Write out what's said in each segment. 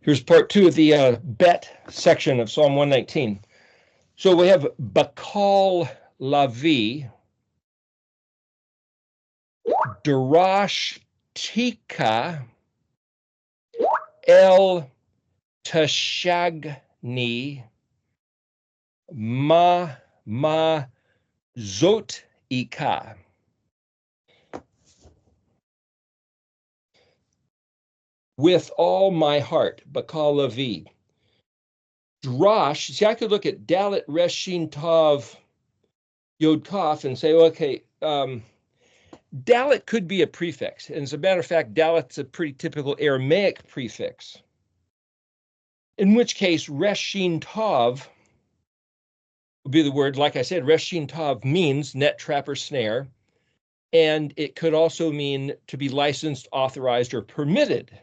Here's part two of the bet section of Psalm 119. So we have Bakal Lavi, Darash Tika, El Tashagni, Ma Zot Ika. With all my heart, Bakal Lavi. Drash, see, I could look at Dalet Resh Shin Tav Yod Kaf and say, okay, Dalet could be a prefix. And as a matter of fact, Dalet's a pretty typical Aramaic prefix. In which case, Resh Shin Tav would be the word, like I said, Resh Shin Tav means net, trap, or snare. And it could also mean to be licensed, authorized, or permitted.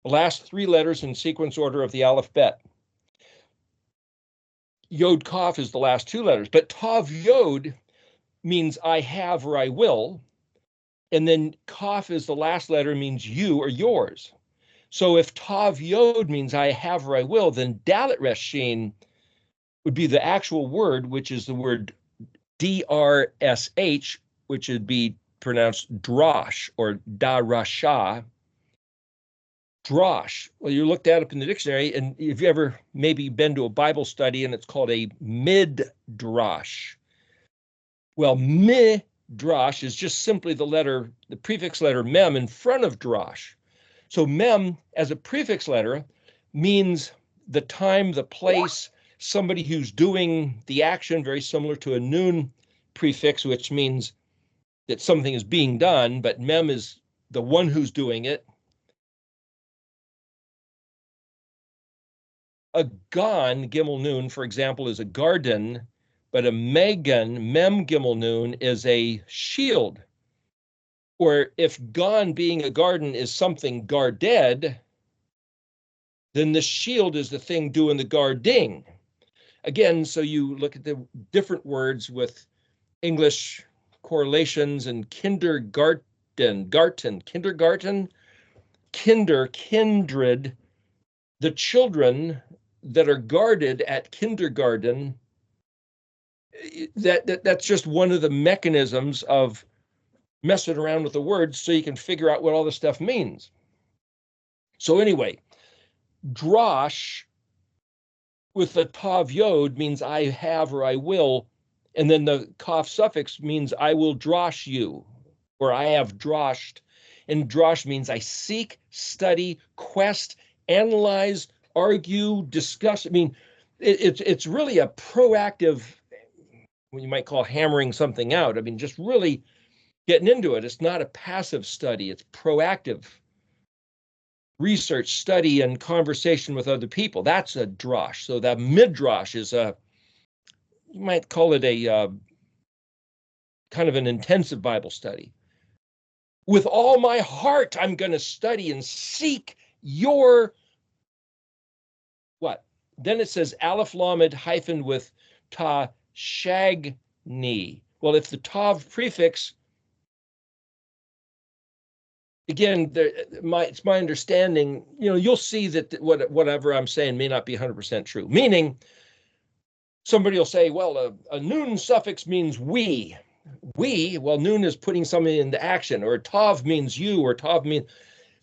The last three letters in sequence order of the ALEF-BEIT. Yod Kaf is the last two letters, but Tav Yod means I have or I will, and then Kaf is the last letter, means you or yours. So if Tav Yod means I have or I will, then Dalet Resh Shin would be the actual word, which is the word DRSH, which would be pronounced Drash or Darasha. Drash. Well, you look that up in the dictionary, and if you ever maybe been to a Bible study and it's called a midrash. Well, midrash is just simply the prefix letter mem in front of drash. So mem as a prefix letter means the time, the place, somebody who's doing the action, very similar to a nun prefix, which means that something is being done, but mem is the one who's doing it. A gan, gimel nun, for example, is a garden, but a megan, mem gimel nun, is a shield. Or if gan being a garden is something guarded, then the shield is the thing doing the guarding. Again, so you look at the different words with English correlations and kindergarten, kindred, the children that are guarded at kindergarten, that's just one of the mechanisms of messing around with the words so you can figure out what all this stuff means. So anyway, drash with the tav yod means I have or I will, and then the kaf suffix means I will drash you, or I have drashed, and drash means I seek, study, quest, analyze, argue, discuss. I mean, it's really a proactive, what you might call hammering something out. I mean, just really getting into it. It's not a passive study. It's proactive research, study, and conversation with other people. That's a drash. So that midrash is you might call it a kind of an intensive Bible study. With all my heart, I'm going to study and seek your what? Then it says Aleph Lamed hyphen with ta shagni. Well, if the tav prefix, again, it's my understanding, you'll see that whatever I'm saying may not be 100% true. Meaning, somebody will say, well, a nun suffix means we. We, well, nun is putting something into action, or tav means you, or tav means,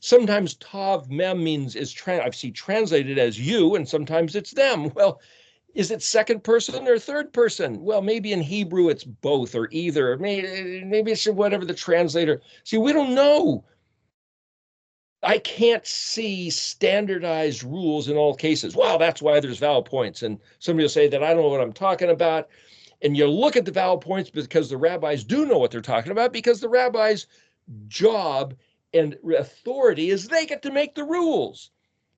sometimes tav mem means I've seen translated as you, and sometimes it's them. Well, is it second person or third person? Well, maybe in Hebrew it's both or either. Maybe it's whatever the translator. See, we don't know. I can't see standardized rules in all cases. Wow, that's why there's vowel points. And somebody will say that I don't know what I'm talking about. And you look at the vowel points because the rabbis do know what they're talking about, because the rabbis' job and authority is they get to make the rules.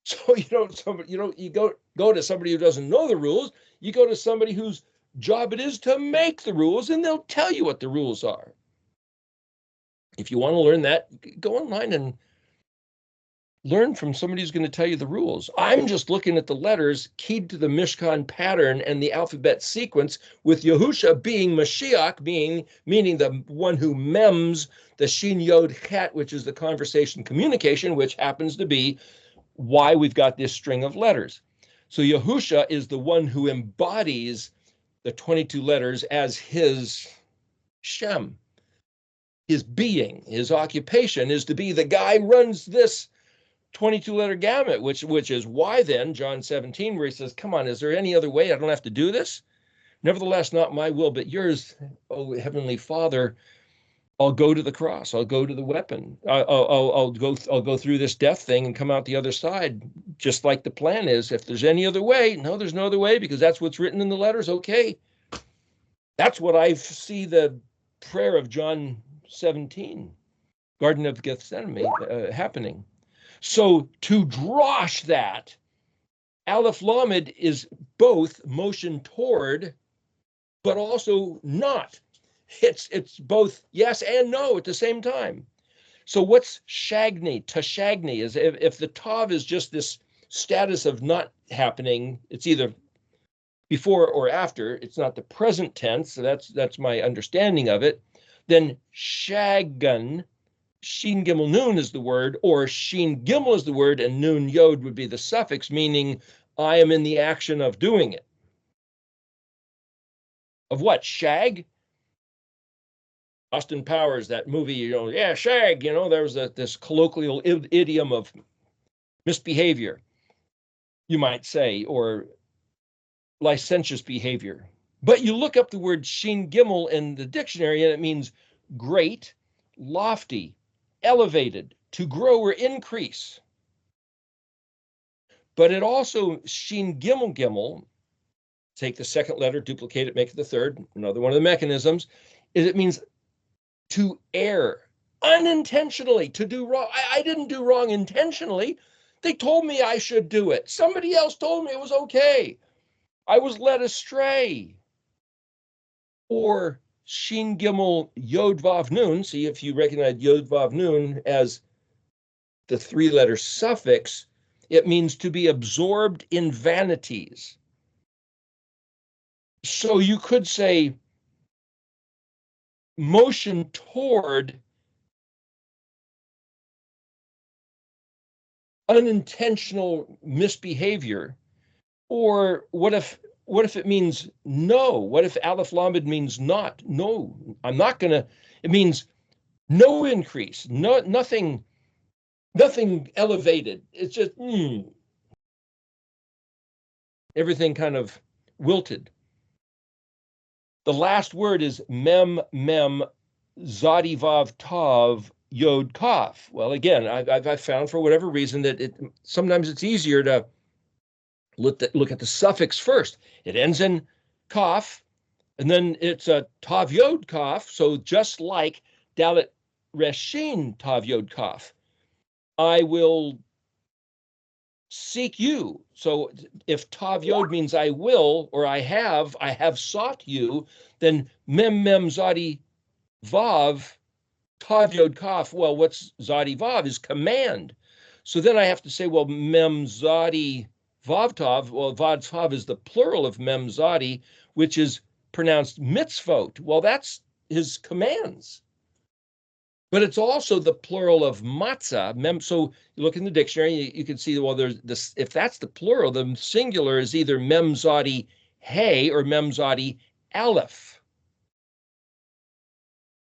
So you go to somebody who doesn't know the rules. You go to somebody whose job it is to make the rules, and they'll tell you what the rules are. If you want to learn that, go online and learn from somebody who's going to tell you the rules. I'm just looking at the letters keyed to the Mishkan pattern and the alphabet sequence, with Yahusha being Mashiach, meaning the one who mems the Shin Yod Het, which is the conversation communication, which happens to be why we've got this string of letters. So YHUH is the one who embodies the 22 letters as his Shem. His being, his occupation is to be the guy who runs this 22-letter gamut, which is why then, John 17, where he says, come on, is there any other way? I don't have to do this. Nevertheless, not my will, but yours, oh Heavenly Father. I'll go to the cross. I'll go to the weapon. I'll go through this death thing and come out the other side, just like the plan is. If there's any other way, no, there's no other way, because that's what's written in the letters. Okay. That's what I see the prayer of John 17, Garden of Gethsemane, happening. So to drosh that, Aleph Lamed is both motion toward, but also not. It's both yes and no at the same time. So what's shagni? Tashagni is if the tav is just this status of not happening, it's either before or after, it's not the present tense, so that's my understanding of it. Then shagan, shin gimel nun is the word, or shin gimel is the word, and nun yod would be the suffix, meaning I am in the action of doing it. Of what? Shag? Austin Powers, that movie, yeah, shag, there was this colloquial idiom of misbehavior, you might say, or licentious behavior. But you look up the word shin gimel in the dictionary and it means great, lofty, elevated, to grow or increase. But it also, shin gimel gimel, take the second letter, duplicate it, make it the third, another one of the mechanisms, is it means to err unintentionally, to do wrong. I didn't do wrong intentionally. They told me I should do it. Somebody else told me it was okay. I was led astray. Or shin gimel yod vav nun. See if you recognize yod vav nun as the three-letter suffix. It means to be absorbed in vanities. So you could say motion toward unintentional misbehavior. Or what if it means no? What if Aleph Lamed means not? No, I'm not gonna. It means no increase, nothing elevated. It's just everything kind of wilted. The last word is mem zadi vav tav yod kaf. Well, again, I've found for whatever reason that sometimes it's easier to look at the suffix first. It ends in kaf, and then it's a tav yod kaf. So just like dalet reshin tav yod kaf, I will seek you. So if tav yod means I will, or I have sought you, then mem zadi vav tav yod kaf. Well, what's zadi vav is command. So then I have to say, well, mem zadi vav tav. Well, vav tav is the plural of mem zadi, which is pronounced mitzvot. Well, that's his commands. But it's also the plural of matzah. So you look in the dictionary, you can see, well, there's this. If that's the plural, the singular is either mem zadi hey or mem zadi aleph.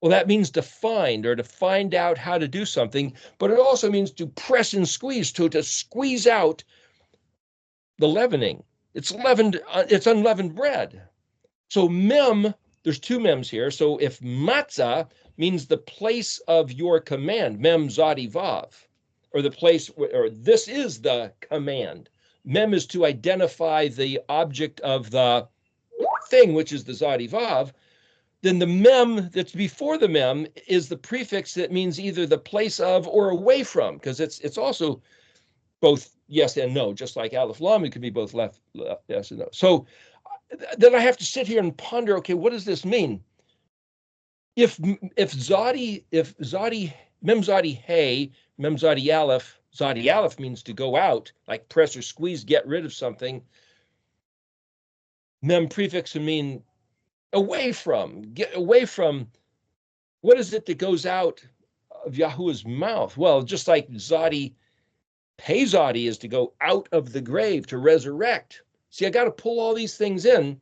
Well, that means to find or to find out how to do something, but it also means to press and squeeze, to squeeze out the leavening. It's leavened, it's unleavened bread. So mem, there's two mems here. So if matzah means the place of your command, mem zadi vav, or the place, or this is the command. Mem is to identify the object of the thing, which is the zadi vav. Then the mem that's before the mem is the prefix that means either the place of or away from, because it's also both yes and no, just like Aleph Lamed can be both left yes and no. So then I have to sit here and ponder, okay, what does this mean? If zadi mem zadi hey, mem zadi aleph means to go out, like press or squeeze, get rid of something. Mem prefix would mean away from, get away from. What is it that goes out of Yahuwah's mouth? Well, just like zadi Pei Zadi is to go out of the grave, to resurrect. See, I got to pull all these things in.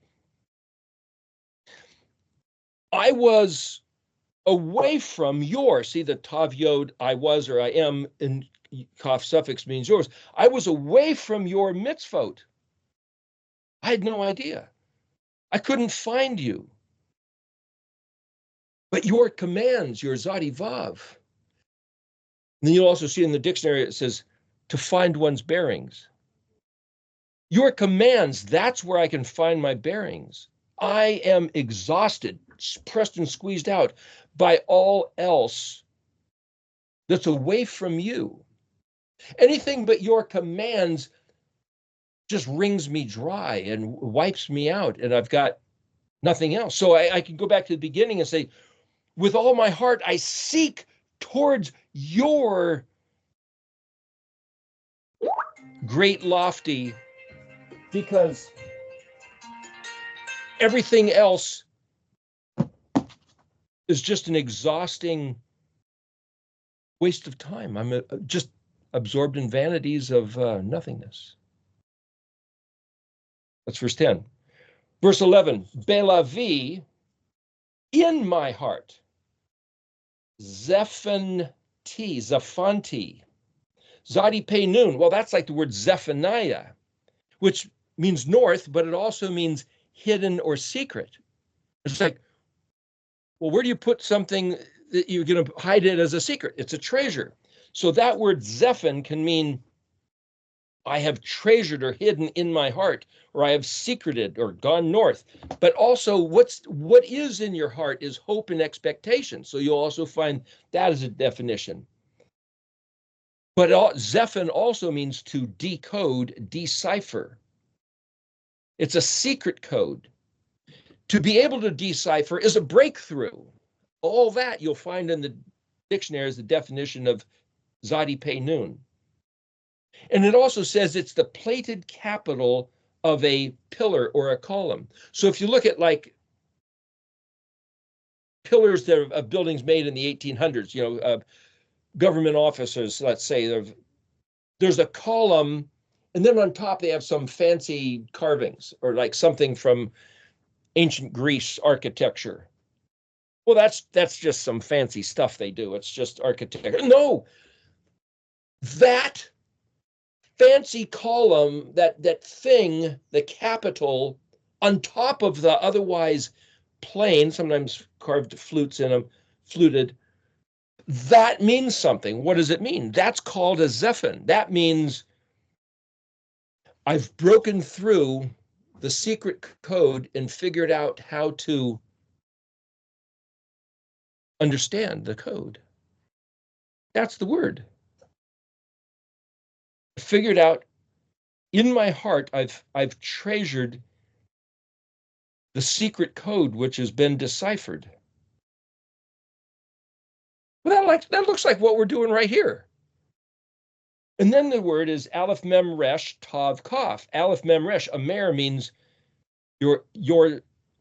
I was away from your, see the tav yod, I was or I am, and kaf suffix means yours. I was away from your mitzvot. I had no idea. I couldn't find you. But your commands, your zadi vav. And then you'll also see in the dictionary, it says to find one's bearings. Your commands, that's where I can find my bearings. I am exhausted, pressed and squeezed out by all else that's away from you. Anything but your commands just wrings me dry and wipes me out, and I've got nothing else. So I can go back to the beginning and say, with all my heart, I seek towards your great lofty, because everything else is just an exhausting waste of time. I'm just absorbed in vanities of nothingness. That's verse 10. Verse 11, Belavi, in my heart, Zephon-ti, Zadi Pei Nun. Well, that's like the word Zephaniah, which means north, but it also means hidden or secret. It's like, well, where do you put something that you're going to hide it as a secret? It's a treasure. So that word Zephon can mean I have treasured or hidden in my heart, or I have secreted or gone north. But also what is in your heart is hope and expectation. So you'll also find that as a definition. But Zephon also means to decode, decipher. It's a secret code. To be able to decipher is a breakthrough. All that you'll find in the dictionary as the definition of Zadi Pei Nun. And it also says it's the plated capital of a pillar or a column. So if you look at like pillars that are, of buildings made in the 1800s, government offices, let's say, there's a column, and then on top they have some fancy carvings or like something from ancient Greece architecture. Well, that's just some fancy stuff they do. It's just architecture. No, that fancy column, that thing, the capital, on top of the otherwise plain, sometimes carved flutes in them, fluted, that means something. What does it mean? That's called a zephon. That means I've broken through the secret code and figured out how to understand the code. That's the word. Figured out in my heart, I've treasured the secret code which has been deciphered. Well, that looks like what we're doing right here. And then the word is Aleph Mem Resh Tav Kaf. Aleph Mem Resh, Amer means your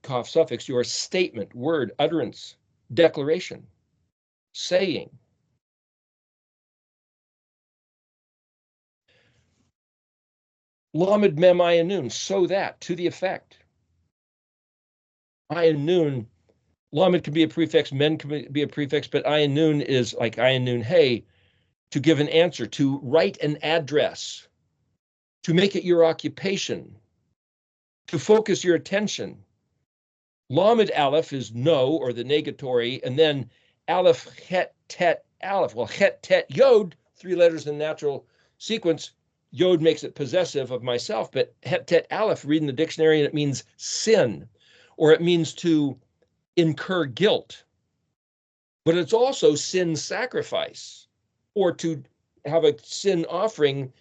Kaf suffix, your statement, word, utterance, declaration, saying. Lamed Mem Ayanun, so that, to the effect. Ayanun, Lamed can be a prefix, Men can be a prefix, but Ayanun is like Ayanun Hey, to give an answer, to write an address, to make it your occupation, to focus your attention. Lamed Aleph is no, or the negatory, and then Aleph, Het, Tet, Aleph. Well, Het, Tet, Yod, 3 letters in natural sequence. Yod makes it possessive of myself, but Het, Tet, Aleph, read in the dictionary, and it means sin, or it means to incur guilt. But it's also sin sacrifice, or to have a sin offering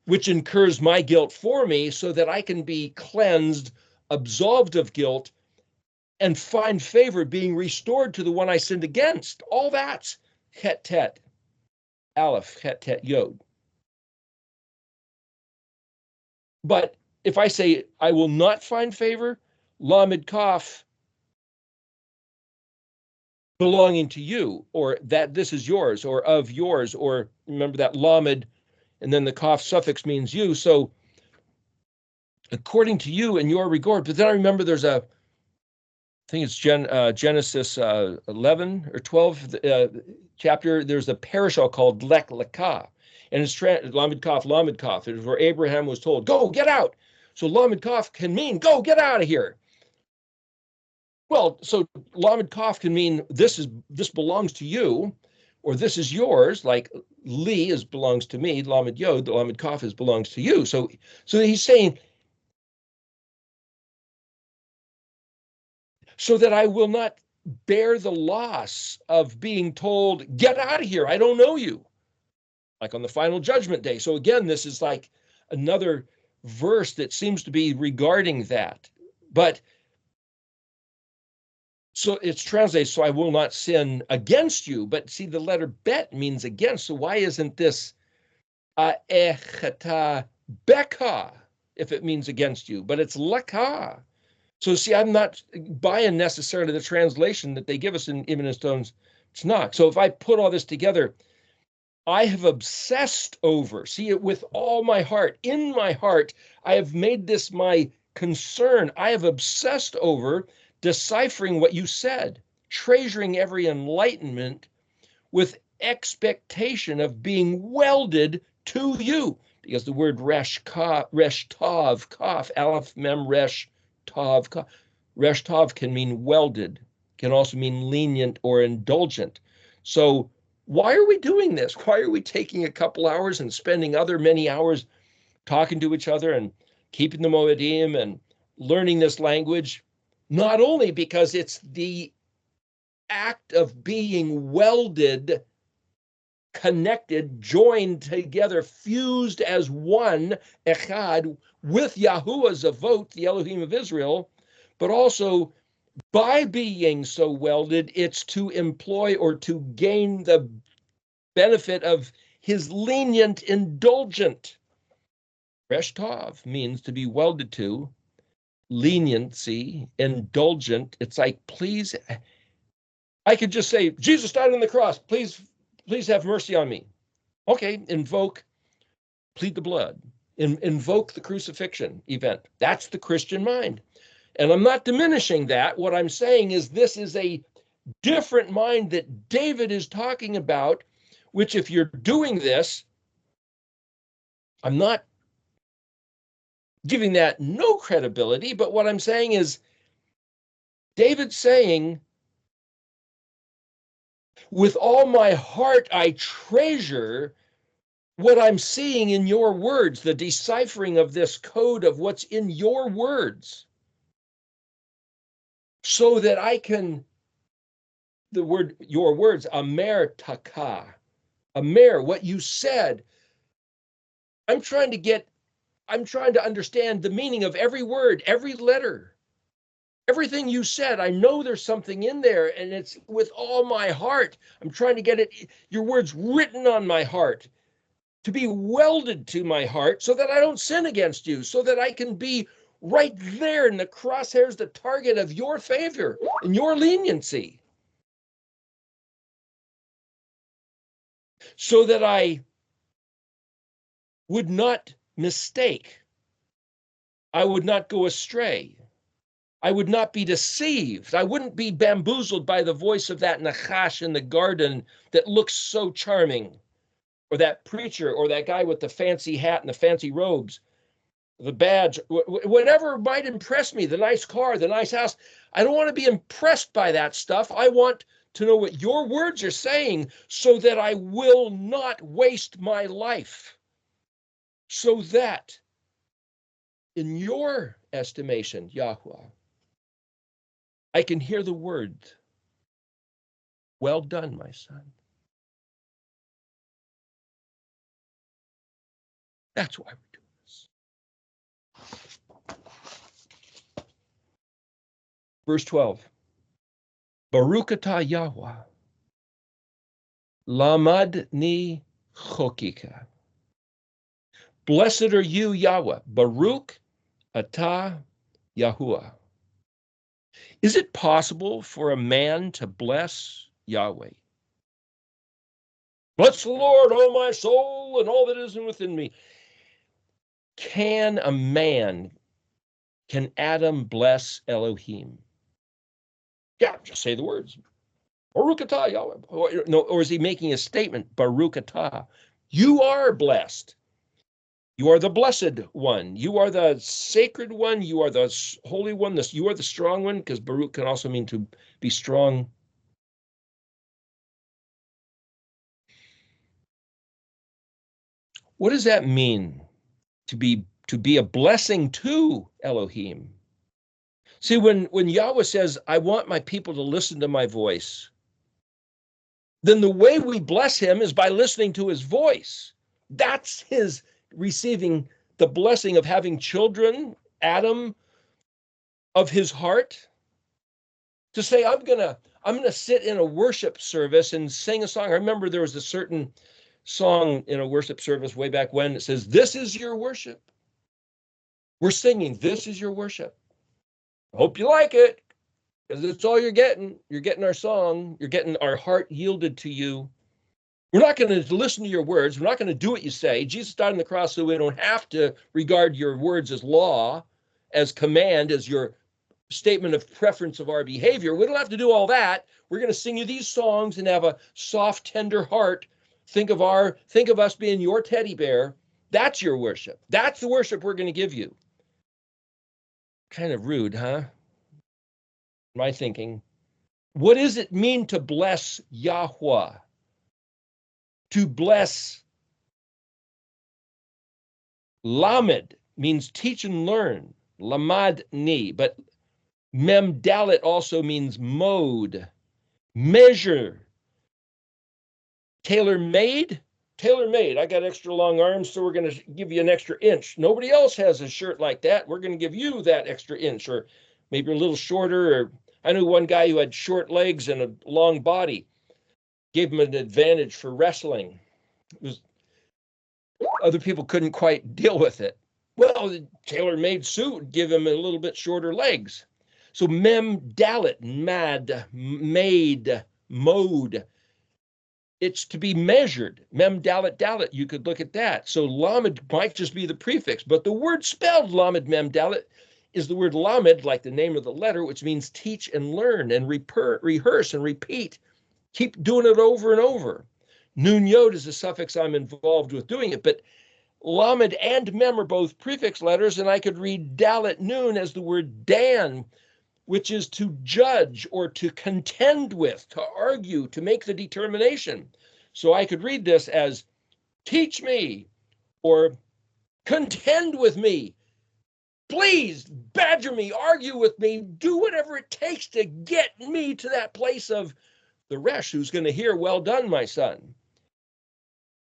which incurs my guilt for me so that I can be cleansed, absolved of guilt, and find favor being restored to the one I sinned against. All that's Het Tet, Aleph, Het Tet, Yod. But if I say I will not find favor, Lamed Kaf, belonging to you, or that this is yours, or of yours, or remember that Lamed and then the kaf suffix means you. So according to you in your regard, but then I remember there's I think it's Genesis 11 or 12 chapter, there's a parashah called Lech Lekah, and it's Lamed Kaf. It is where Abraham was told, go, get out. So Lamed Kaf can mean, go, get out of here. Well, so Lamed Kaf can mean this belongs to you, or this is yours, like Li belongs to me, Lamed Yod, the Lamed Kaf belongs to you. So he's saying, so that I will not bear the loss of being told, get out of here, I don't know you, like on the final judgment day. So again, this is like another verse that seems to be regarding that. But so it's translated, so I will not sin against you. But see, the letter bet means against. So why isn't this echata beka if it means against you? But it's leka. So see, I'm not buying necessarily the translation that they give us in Ibn Stone's Tanakh. So if I put all this together, I have obsessed over, see it with all my heart, in my heart, I have made this my concern. I have obsessed over deciphering what you said, treasuring every enlightenment with expectation of being welded to you. Because the word resh tav, kaf, aleph, mem, resh, tav, kaf. Resh tav can mean welded, can also mean lenient or indulgent. So why are we doing this? Why are we taking a couple hours and spending many hours talking to each other and keeping the Moedim and learning this language? Not only because it's the act of being welded, connected, joined together, fused as one, echad, with Yahuwah Zavot, the Elohim of Israel, but also by being so welded, it's to employ or to gain the benefit of his lenient, indulgent. Resh Tov means to be welded to, leniency, indulgent. It's like, please, I could just say, Jesus died on the cross, please have mercy on me. Okay, plead the blood, invoke the crucifixion event. That's the Christian mind. And I'm not diminishing that. What I'm saying is this is a different mind that David is talking about, which if you're doing this, I'm not giving that no credibility, but what I'm saying is David's saying, with all my heart, I treasure what I'm seeing in your words, the deciphering of this code of what's in your words, so that I can, the word, your words, amer taka, amer, what you said. I'm trying to understand the meaning of every word, every letter, everything you said. I know there's something in there, and it's with all my heart. I'm trying to get your words written on my heart, to be welded to my heart so that I don't sin against you, so that I can be right there in the crosshairs, the target of your favor and your leniency, so that I would not mistake, I would not go astray, I would not be deceived, I wouldn't be bamboozled by the voice of that Nachash in the garden that looks so charming, or that preacher, or that guy with the fancy hat and the fancy robes, the badge, whatever might impress me, the nice car, the nice house. I don't want to be impressed by that stuff. I want to know what your words are saying so that I will not waste my life. So that, in your estimation, Yahuwah, I can hear the word, well done, my son. That's why we're doing this. Verse 12. Baruch atah Yahweh, lamad ni chokika. Blessed are you, Yahweh. Baruch atah Yahuwah. Is it possible for a man to bless Yahweh? Bless the Lord, O my soul, and all that is within me. Can Adam bless Elohim? Yeah, just say the words. Baruch atah Yahweh. No, or is he making a statement? Baruch atah. You are blessed. You are the blessed one. You are the sacred one. You are the holy one. You are the strong one, because Baruch can also mean to be strong. What does that mean? To be a blessing to Elohim. See, when Yahweh says, I want my people to listen to my voice, then the way we bless him is by listening to his voice. That's his receiving the blessing of having children, Adam, of his heart, to say, I'm gonna sit in a worship service and sing a song. I remember there was a certain song in a worship service way back when. It says, this is your worship. We're singing, this is your worship. Hope you like it, because it's all you're getting. You're getting our song. You're getting our heart yielded to you. We're not going to listen to your words. We're not going to do what you say. Jesus died on the cross so we don't have to regard your words as law, as command, as your statement of preference of our behavior. We don't have to do all that. We're going to sing you these songs and have a soft, tender heart. Think of us being your teddy bear. That's your worship. That's the worship we're going to give you. Kind of rude, huh? My thinking. What does it mean to bless Yahweh? To bless Lamed means teach and learn. Lamad ni, but Mem Dalet also means mode, measure. Tailor-made? Tailor-made. I got extra long arms, so we're going to give you an extra inch. Nobody else has a shirt like that. We're going to give you that extra inch, or maybe a little shorter. Or I knew one guy who had short legs and a long body. Gave him an advantage for wrestling. Other people couldn't quite deal with it. Well, the tailor-made suit would give him a little bit shorter legs. So mem dalet, mad, made, mode. It's to be measured. Mem dalet dalet, you could look at that. So lamed might just be the prefix, but the word spelled lamed mem dalet is the word lamed, like the name of the letter, which means teach and learn and rehearse and repeat. Keep doing it over and over. Nun yod is a suffix I'm involved with doing it, but Lamed and Mem are both prefix letters, and I could read Dalet Nun as the word Dan, which is to judge or to contend with, to argue, to make the determination. So I could read this as teach me or contend with me. Please badger me, argue with me, do whatever it takes to get me to that place of the Resh who's going to hear, well done, my son.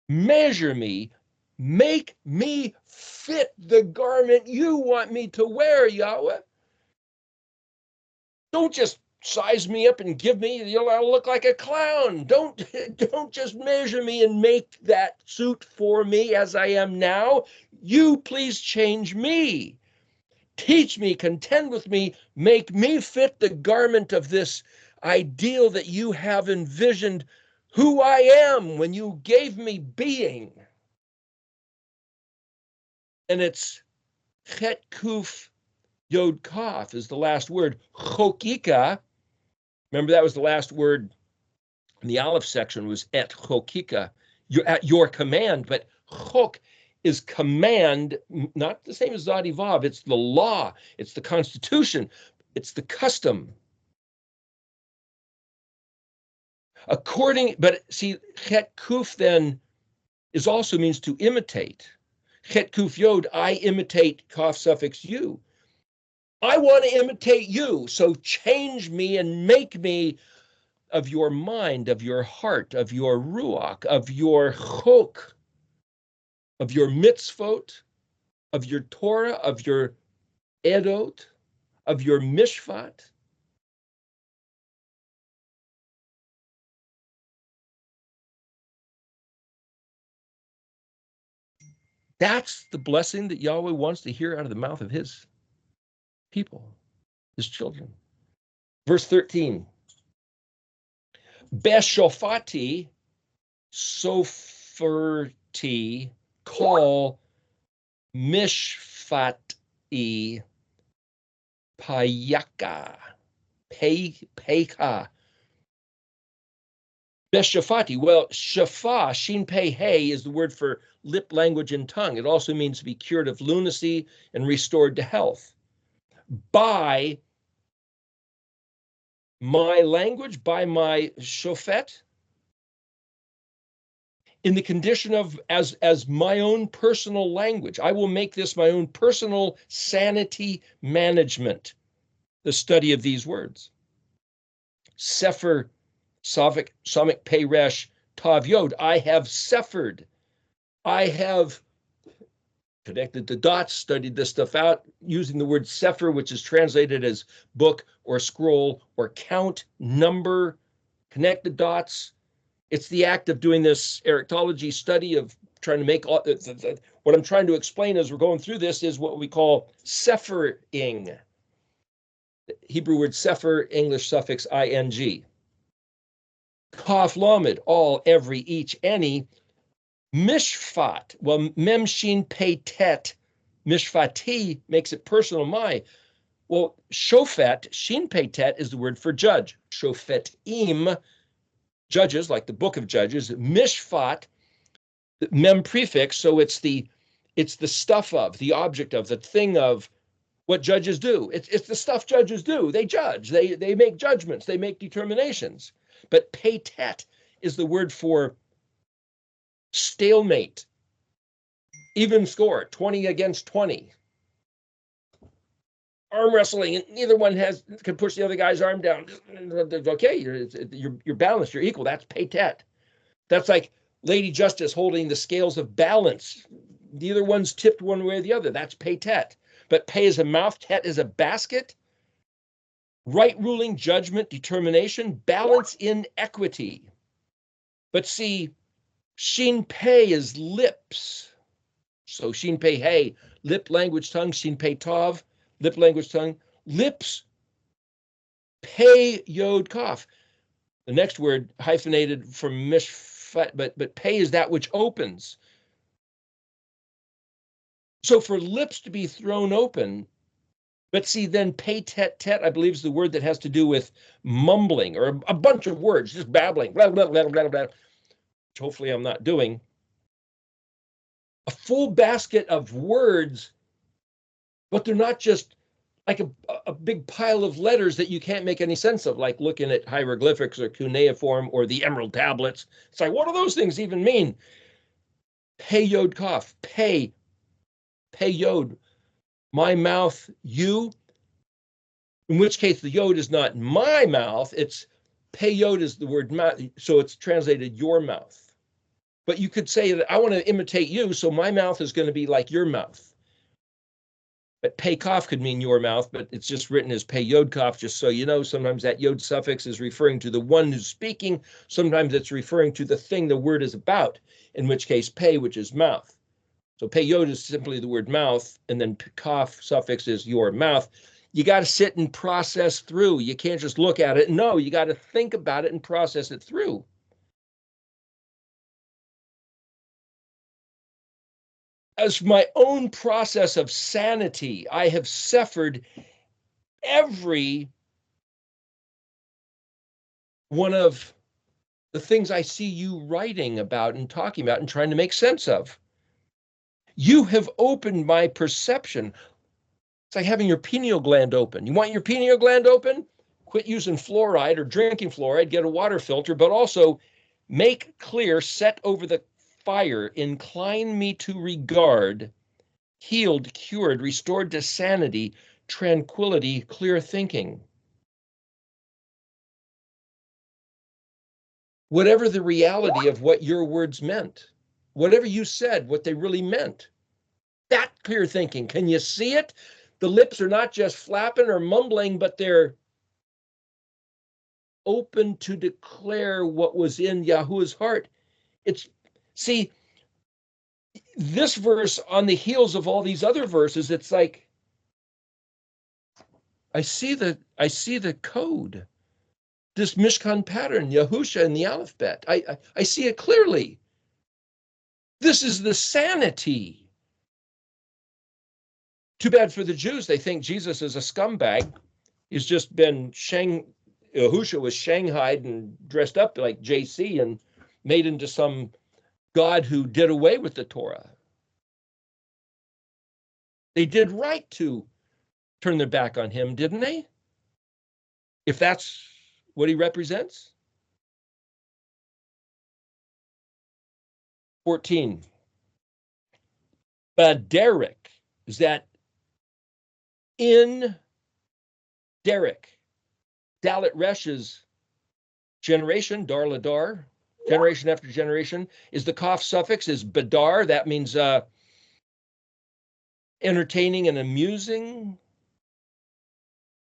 Measure me, make me fit the garment you want me to wear, Yahweh. Don't just size me up and give me, I'll look like a clown. Don't just measure me and make that suit for me as I am now. You please change me. Teach me, contend with me, make me fit the garment of this ideal that you have envisioned who I am when you gave me being. And it's chet kuf yod kaf is the last word. Chokika, remember that was the last word in the Aleph section, was et chokika, at your command, but chok is command, not the same as Zadi Vav. It's the law, it's the constitution, it's the custom. But see, chet kuf then is also means to imitate. Chet kuf yod, I imitate kaf suffix you. I want to imitate you, so change me and make me of your mind, of your heart, of your ruach, of your chok, of your mitzvot, of your Torah, of your edot, of your mishpat. That's the blessing that Yahweh wants to hear out of the mouth of his people, his children. Verse 13. Beshofati, Soferti, call Mishfati, Payaka, Peka, Beshafati. Well, Shafa, Shin Pei Hey, is the word for lip, language, and tongue. It also means to be cured of lunacy and restored to health. By my language, by my shofet, in the condition of as my own personal language. I will make this my own personal sanity management, the study of these words. Sefer, Samik Peresh, Tav Yod. I have sefered. I have connected the dots, studied this stuff out using the word sefer, which is translated as book or scroll or count, number, connect the dots. It's the act of doing this eriktology study of trying to make all, what I'm trying to explain as we're going through this is what we call sefering. Hebrew word sefer, English suffix ing. Kaf lamed, all, every, each, any. Mishfat, well, mem shin pei tet, mishfati makes it personal, my. Well, shofet, shin pei tet is the word for judge. Shofetim, judges, like the book of Judges. Mishfat, mem prefix, so it's the stuff of, the object of, the thing of what judges do. It's the stuff judges do. They judge, they make judgments, they make determinations. But pei tet is the word for stalemate, even score, 20 against 20. Arm wrestling, and neither one can push the other guy's arm down. Okay, you're balanced, you're equal. That's pei tet. That's like Lady Justice holding the scales of balance. Neither one's tipped one way or the other. That's pei tet. But pei is a mouth, tet is a basket. Right ruling, judgment, determination, balance in equity. But see, shin pei is lips. So shin pei hey, lip, language, tongue. Shin pei tav, lip, language, tongue. Lips, pei yod kaf. The next word hyphenated from mishfat, but pei is that which opens. So for lips to be thrown open, but see, then pei tet tet, I believe, is the word that has to do with mumbling or a bunch of words, just babbling, blah, blah, blah, blah, blah, which hopefully I'm not doing. A full basket of words, but they're not just like a big pile of letters that you can't make any sense of, like looking at hieroglyphics or cuneiform or the emerald tablets. It's like, what do those things even mean? Pei yod kaf, pei yod, my mouth, you. In which case the yod is not my mouth, it's pei yod is the word mouth, so it's translated your mouth. But you could say that I want to imitate you, so my mouth is going to be like your mouth. But pei kaf could mean your mouth, but it's just written as pei yod kaf, just so you know. Sometimes that yod suffix is referring to the one who's speaking. Sometimes it's referring to the thing the word is about, in which case pei, which is mouth. So pei yod is simply the word mouth, and then kaf suffix is your mouth. You got to sit and process through. You can't just look at it. No, you got to think about it and process it through. As my own process of sanity, I have severed every one of the things I see you writing about and talking about and trying to make sense of. You have opened my perception. It's like having your pineal gland open. You want your pineal gland open? Quit using fluoride or drinking fluoride, get a water filter, but also make clear, set over the fire, incline me to regard, healed, cured, restored to sanity, tranquility, clear thinking. Whatever the reality of what your words meant, whatever you said, what they really meant, that clear thinking. Can you see it? The lips are not just flapping or mumbling, but they're open to declare what was in Yahuwah's heart. See, this verse on the heels of all these other verses, it's like, I see the code. this Mishkan pattern, Yahusha and the ALEF-BEIT. I see it clearly. This is the sanity. Too bad for the Jews. They think Jesus is a scumbag. He's just been Yahusha was shanghaied and dressed up like JC and made into some God who did away with the Torah. They did right to turn their back on him, didn't they? If that's what he represents. 14. Derek is that in Derek. Dalet Resh's generation, dar ladar, generation after generation, is the kaf suffix, is badar. That means entertaining and amusing.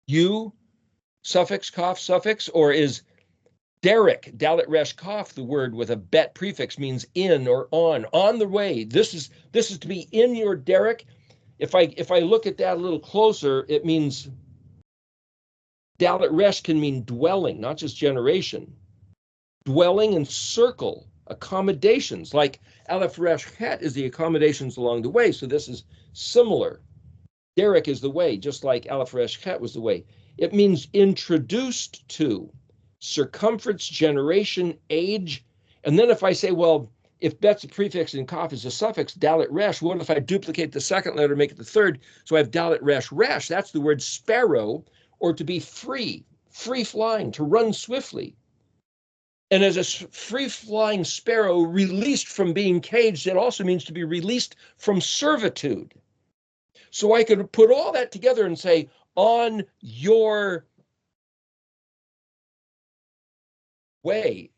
You, suffix, kaf suffix, or is Derek, Dalet Resh Kaf, the word with a bet prefix, means in or on the way. This is to be in your derek. If I look at that a little closer, it means Dalet Resh can mean dwelling, not just generation. Dwelling and circle, accommodations, like Aleph Resh Het is the accommodations along the way. So this is similar. Derek is the way, just like Aleph Resh Het was the way. It means introduced to, circumference, generation, age. And then if I say, well, if bet's a prefix and kaf is a suffix, Dalet Resh, what if I duplicate the second letter, make it the third? So I have Dalet Resh Resh. That's the word sparrow, or to be free flying, to run swiftly. And as a free-flying sparrow released from being caged, it also means to be released from servitude. So I could put all that together and say, on your way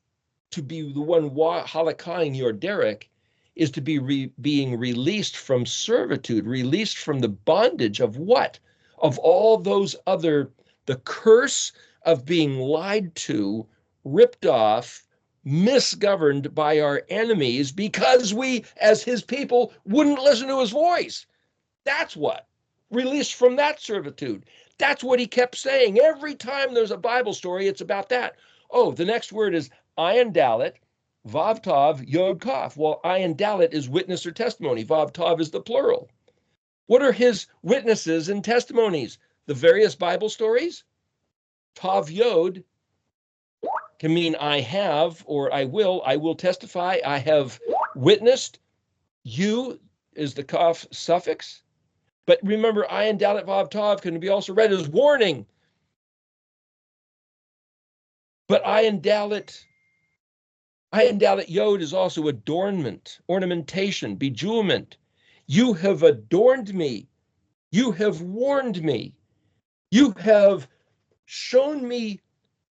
to be the one halakhaing your derek is to be being released from servitude, released from the bondage of what? Of all those other, the curse of being lied to, ripped off, misgoverned by our enemies because we, as his people, wouldn't listen to his voice. That's what. Released from that servitude. That's what he kept saying. Every time there's a Bible story, it's about that. Oh, the next word is ayin dalet, vav tav, yod kaf. Well, ayin dalet is witness or testimony. Vav tav is the plural. What are his witnesses and testimonies? The various Bible stories? Tav yod can mean I have or I will testify, I have witnessed. You is the kaf suffix. But remember, ayin dalet vav tav can be also read as warning. But ayin dalet yod is also adornment, ornamentation, bejewelment. You have adorned me. You have warned me. You have shown me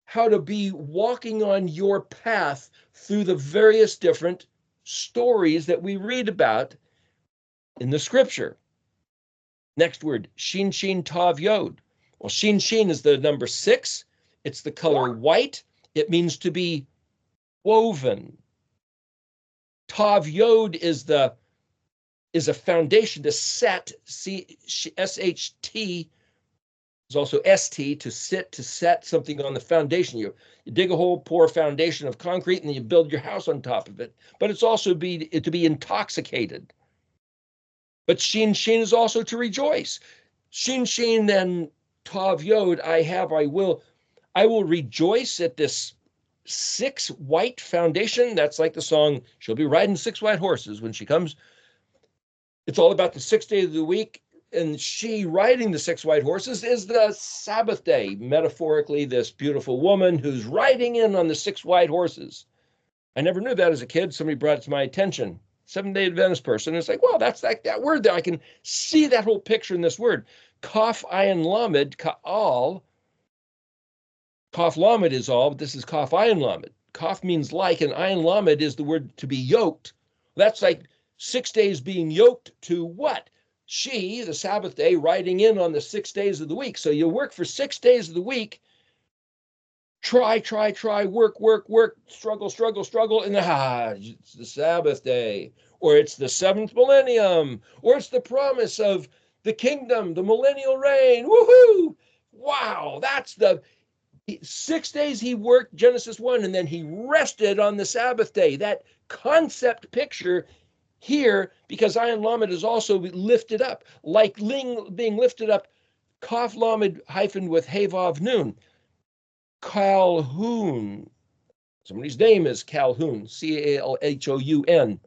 how to be walking on your path through the various different stories that we read about in the scripture. Next word, shin shin tav yod. Well, shin shin is the number 6. It's the color white. It means to be woven. Tav yod is a foundation to set. S-H-T is also S-T, to sit, to set something on the foundation. You dig a hole, pour a foundation of concrete, and then you build your house on top of it. But it's also to be intoxicated. But shin shin is also to rejoice. Shin shin then tav yod, I will rejoice at this 6 white foundation. That's like the song, she'll be riding 6 white horses when she comes. It's all about the 6th day of the week. And she riding the 6 white horses is the Sabbath day, metaphorically, this beautiful woman who's riding in on the 6 white horses. I never knew that as a kid. Somebody brought it to my attention. Seventh-day Adventist person. It's like, well, that's like that word there. I can see that whole picture in this word. Kaf ayin lamed, ka'al. Kaf lamed is all, but this is kaf ayin lamed. Kaf means like, and ayin lamed is the word to be yoked. That's like 6 days being yoked to what? She, the Sabbath day, riding in on the 6 days of the week. So you work for 6 days of the week. Try, work, struggle, and it's the Sabbath day, or it's the 7th millennium, or it's the promise of the kingdom, the millennial reign. Woohoo! Wow, that's the 6 days he worked, Genesis 1, and then he rested on the Sabbath day. That concept picture here, because Ayin Lamed is also lifted up, like Ling being lifted up, Kaf Lamed hyphen with Hevav Nun. Calhoun. Somebody's name is Calhoun, Calhoun.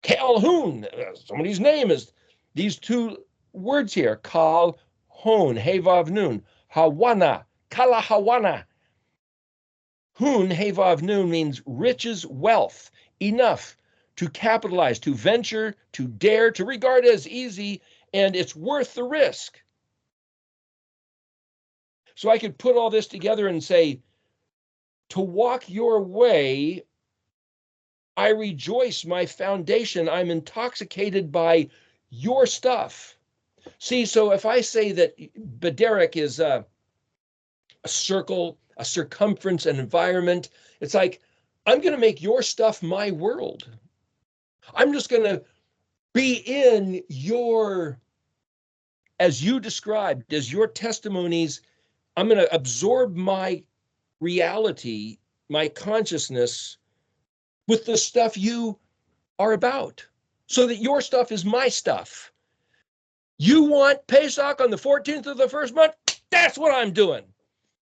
Calhoun. Somebody's name is these two words here, Calhoun, Hevav Nun, Hawana, Kala Hawana. Hun, Hevav Nun means riches, wealth, enough to capitalize, to venture, to dare, to regard as easy, and it's worth the risk. So I could put all this together and say, to walk your way, I rejoice, my foundation. I'm intoxicated by your stuff. See, so if I say that Bederek is a circle, a circumference, an environment, it's like, I'm going to make your stuff my world. I'm just going to be in your, as you described, as your testimonies, I'm going to absorb my reality, my consciousness with the stuff you are about, so that your stuff is my stuff. You want Pesach on the 14th of the first month? That's what I'm doing.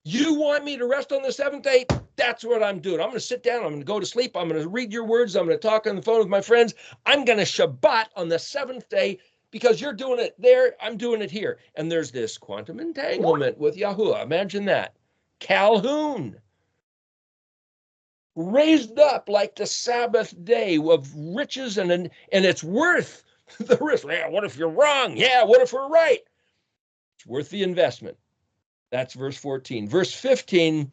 You want me to rest on the 7th day? That's what I'm doing. I'm going to sit down. I'm going to go to sleep. I'm going to read your words. I'm going to talk on the phone with my friends. I'm going to Shabbat on the 7th day because you're doing it there. I'm doing it here. And there's this quantum entanglement with Yahuwah. Imagine that. Calhoun. Raised up like the Sabbath day of riches and it's worth the risk. Yeah, what if you're wrong? Yeah, what if we're right? It's worth the investment. That's verse 14. Verse 15,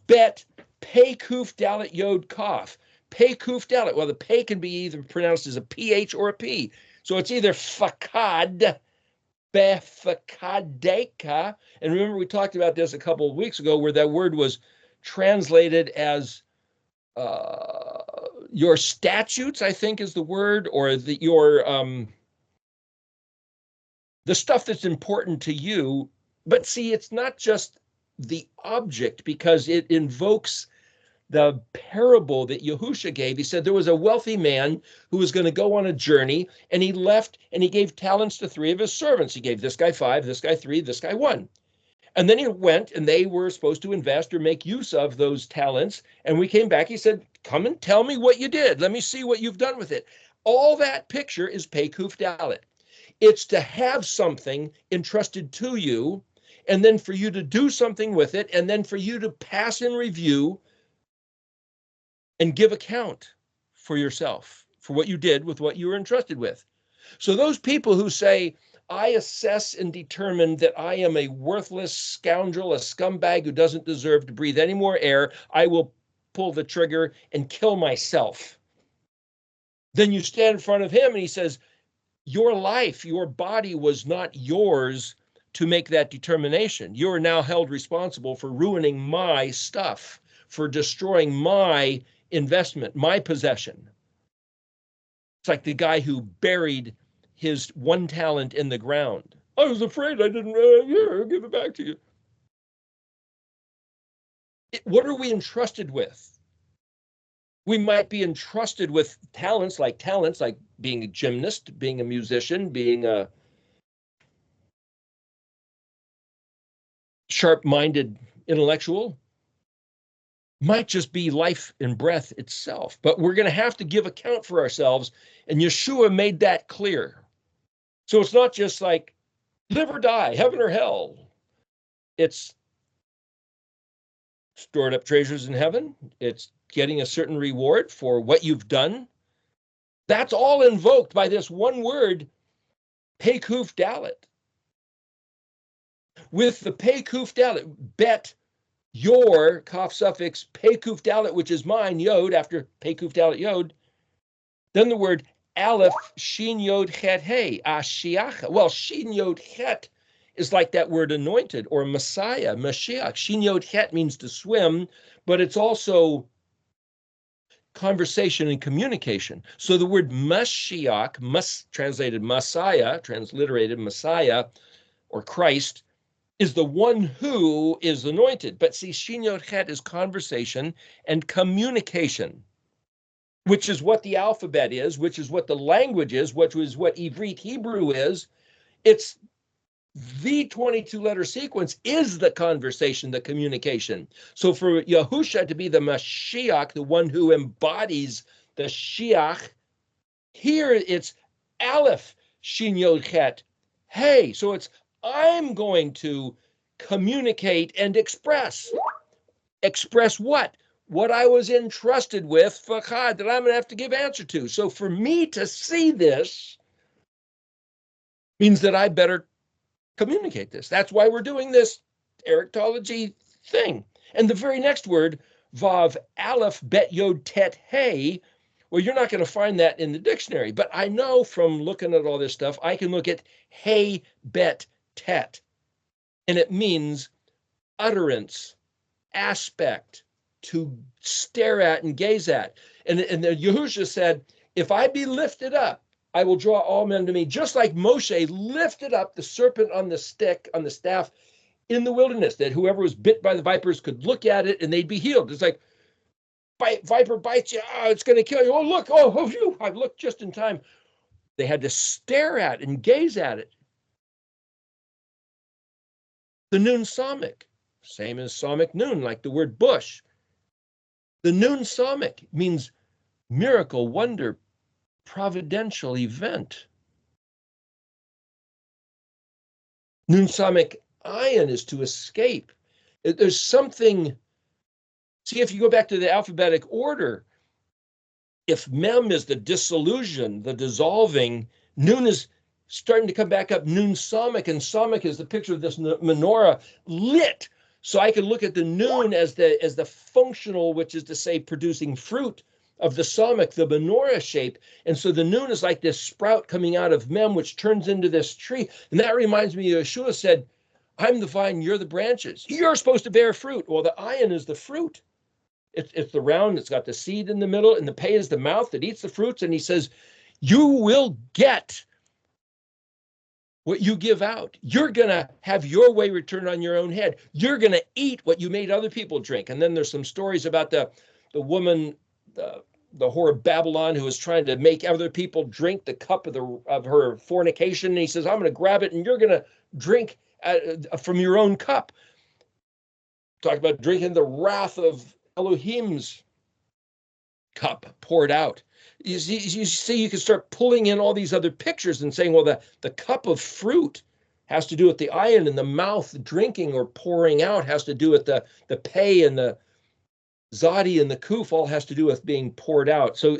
bet pei kuf dalet yod kaf. Pei kuf dalet. Well, the pei can be either pronounced as a PH or a P. So it's either fakad, befakadeka. And remember, we talked about this a couple of weeks ago where that word was translated as your statutes, I think is the word, or the stuff that's important to you. But see, it's not just the object, because it invokes the parable that Yahusha gave. He said there was a wealthy man who was going to go on a journey, and he left and he gave talents to 3 of his servants. He gave this guy 5, this guy 3, this guy 1. And then he went and they were supposed to invest or make use of those talents. And we came back. He said, come and tell me what you did. Let me see what you've done with it. All that picture is Pei Kuf Dalet. It's to have something entrusted to you, and then for you to do something with it, and then for you to pass in review and give account for yourself, for what you did with what you were entrusted with. So those people who say, I assess and determine that I am a worthless scoundrel, a scumbag who doesn't deserve to breathe any more air, I will pull the trigger and kill myself. Then you stand in front of him and he says, your life, your body was not yours to make that determination. You are now held responsible for ruining my stuff, for destroying my investment, my possession. It's like the guy who buried his 1 talent in the ground. I was afraid I didn't, I'll give it back to you. What are we entrusted with? We might be entrusted with talents like being a gymnast, being a musician, being a sharp-minded intellectual. Might just be life and breath itself, but we're going to have to give account for ourselves, and Yeshua made that clear. So it's not just like live or die, heaven or hell. It's stored up treasures in heaven. It's getting a certain reward for what you've done. That's all invoked by this one word, Pei Kuf Dalet. With the Pei Kuf Dalet, bet your kaf suffix Pei Kuf Dalet, which is mine, Yod, after Pei Kuf Dalet Yod, then the word Aleph Shin Yod Het Hey, Ashiach. Well, Shin Yod Het is like that word anointed or Messiah, Mashiach. Shin Yod Het means to swim, but it's also conversation and communication. So the word Mashiach, translated Messiah, transliterated Messiah or Christ, is the one who is anointed. But see, Shin Yod Het is conversation and communication, which is what the alphabet is, which is what the language is, which is what Ivrit Hebrew is. It's the 22-letter sequence is the conversation, the communication. So for Yahusha to be the Mashiach, the one who embodies the Shiach, here it's Aleph, Shin Yod Het, Hey. So it's I'm going to communicate and express. Express what? What I was entrusted with, Fachad, that I'm going to have to give answer to. So for me to see this means that I better communicate this. That's why we're doing this eriktology thing. And the very next word, Vav ALEF-BEIT Hey, well, you're not going to find that in the dictionary, but I know from looking at all this stuff, I can look at Hey Bet Tet, and it means utterance, aspect, to stare at and gaze at. And the Yahusha said, if I be lifted up, I will draw all men to me, just like Moshe lifted up the serpent on the stick, on the staff in the wilderness, that whoever was bit by the vipers could look at it and they'd be healed. It's like, viper bites you, it's going to kill you. Oh, look, phew, I've looked just in time. They had to stare at and gaze at it. The Nun Samic, same as Samic Nun, like the word bush. The Nun Samic means miracle, wonder, providential event. Nun Samic ayin is to escape. There's something. See, if you go back to the alphabetic order, if Mem is the dissolution, the dissolving, Nun is starting to come back up, Nun Samic, and Samic is the picture of this menorah lit. So I can look at the Nun as the functional, which is to say producing fruit of the Samic, the menorah shape. And so the Nun is like this sprout coming out of Mem, which turns into this tree. And that reminds me, Yeshua said, I'm the vine, you're the branches. You're supposed to bear fruit. Well, the ayin is the fruit. It's the round, it's got the seed in the middle, and the pei is the mouth that eats the fruits. And he says, you will get what you give out. You're going to have your way returned on your own head. You're going to eat what you made other people drink. And then there's some stories about the woman, the whore of Babylon, who was trying to make other people drink the cup of her fornication. And he says, I'm going to grab it and you're going to drink from your own cup. Talk about drinking the wrath of Elohim's cup poured out. You see, you can start pulling in all these other pictures and saying, well, the cup of fruit has to do with the ayin, and the mouth drinking or pouring out has to do with the pei, and the zadi and the kuf all has to do with being poured out. So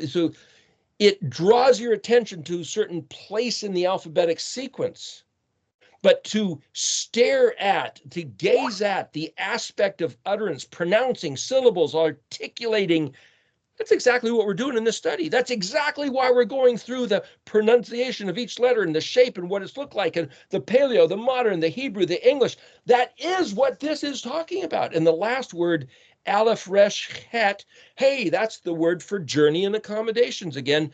it draws your attention to a certain place in the alphabetic sequence. But to stare at, to gaze at the aspect of utterance, pronouncing syllables, articulating, that's exactly what we're doing in this study. That's exactly why we're going through the pronunciation of each letter and the shape and what it's looked like, and the Paleo, the modern, the Hebrew, the English. That is what this is talking about. And the last word, Aleph Resh Het, hey, that's the word for journey and accommodations. Again,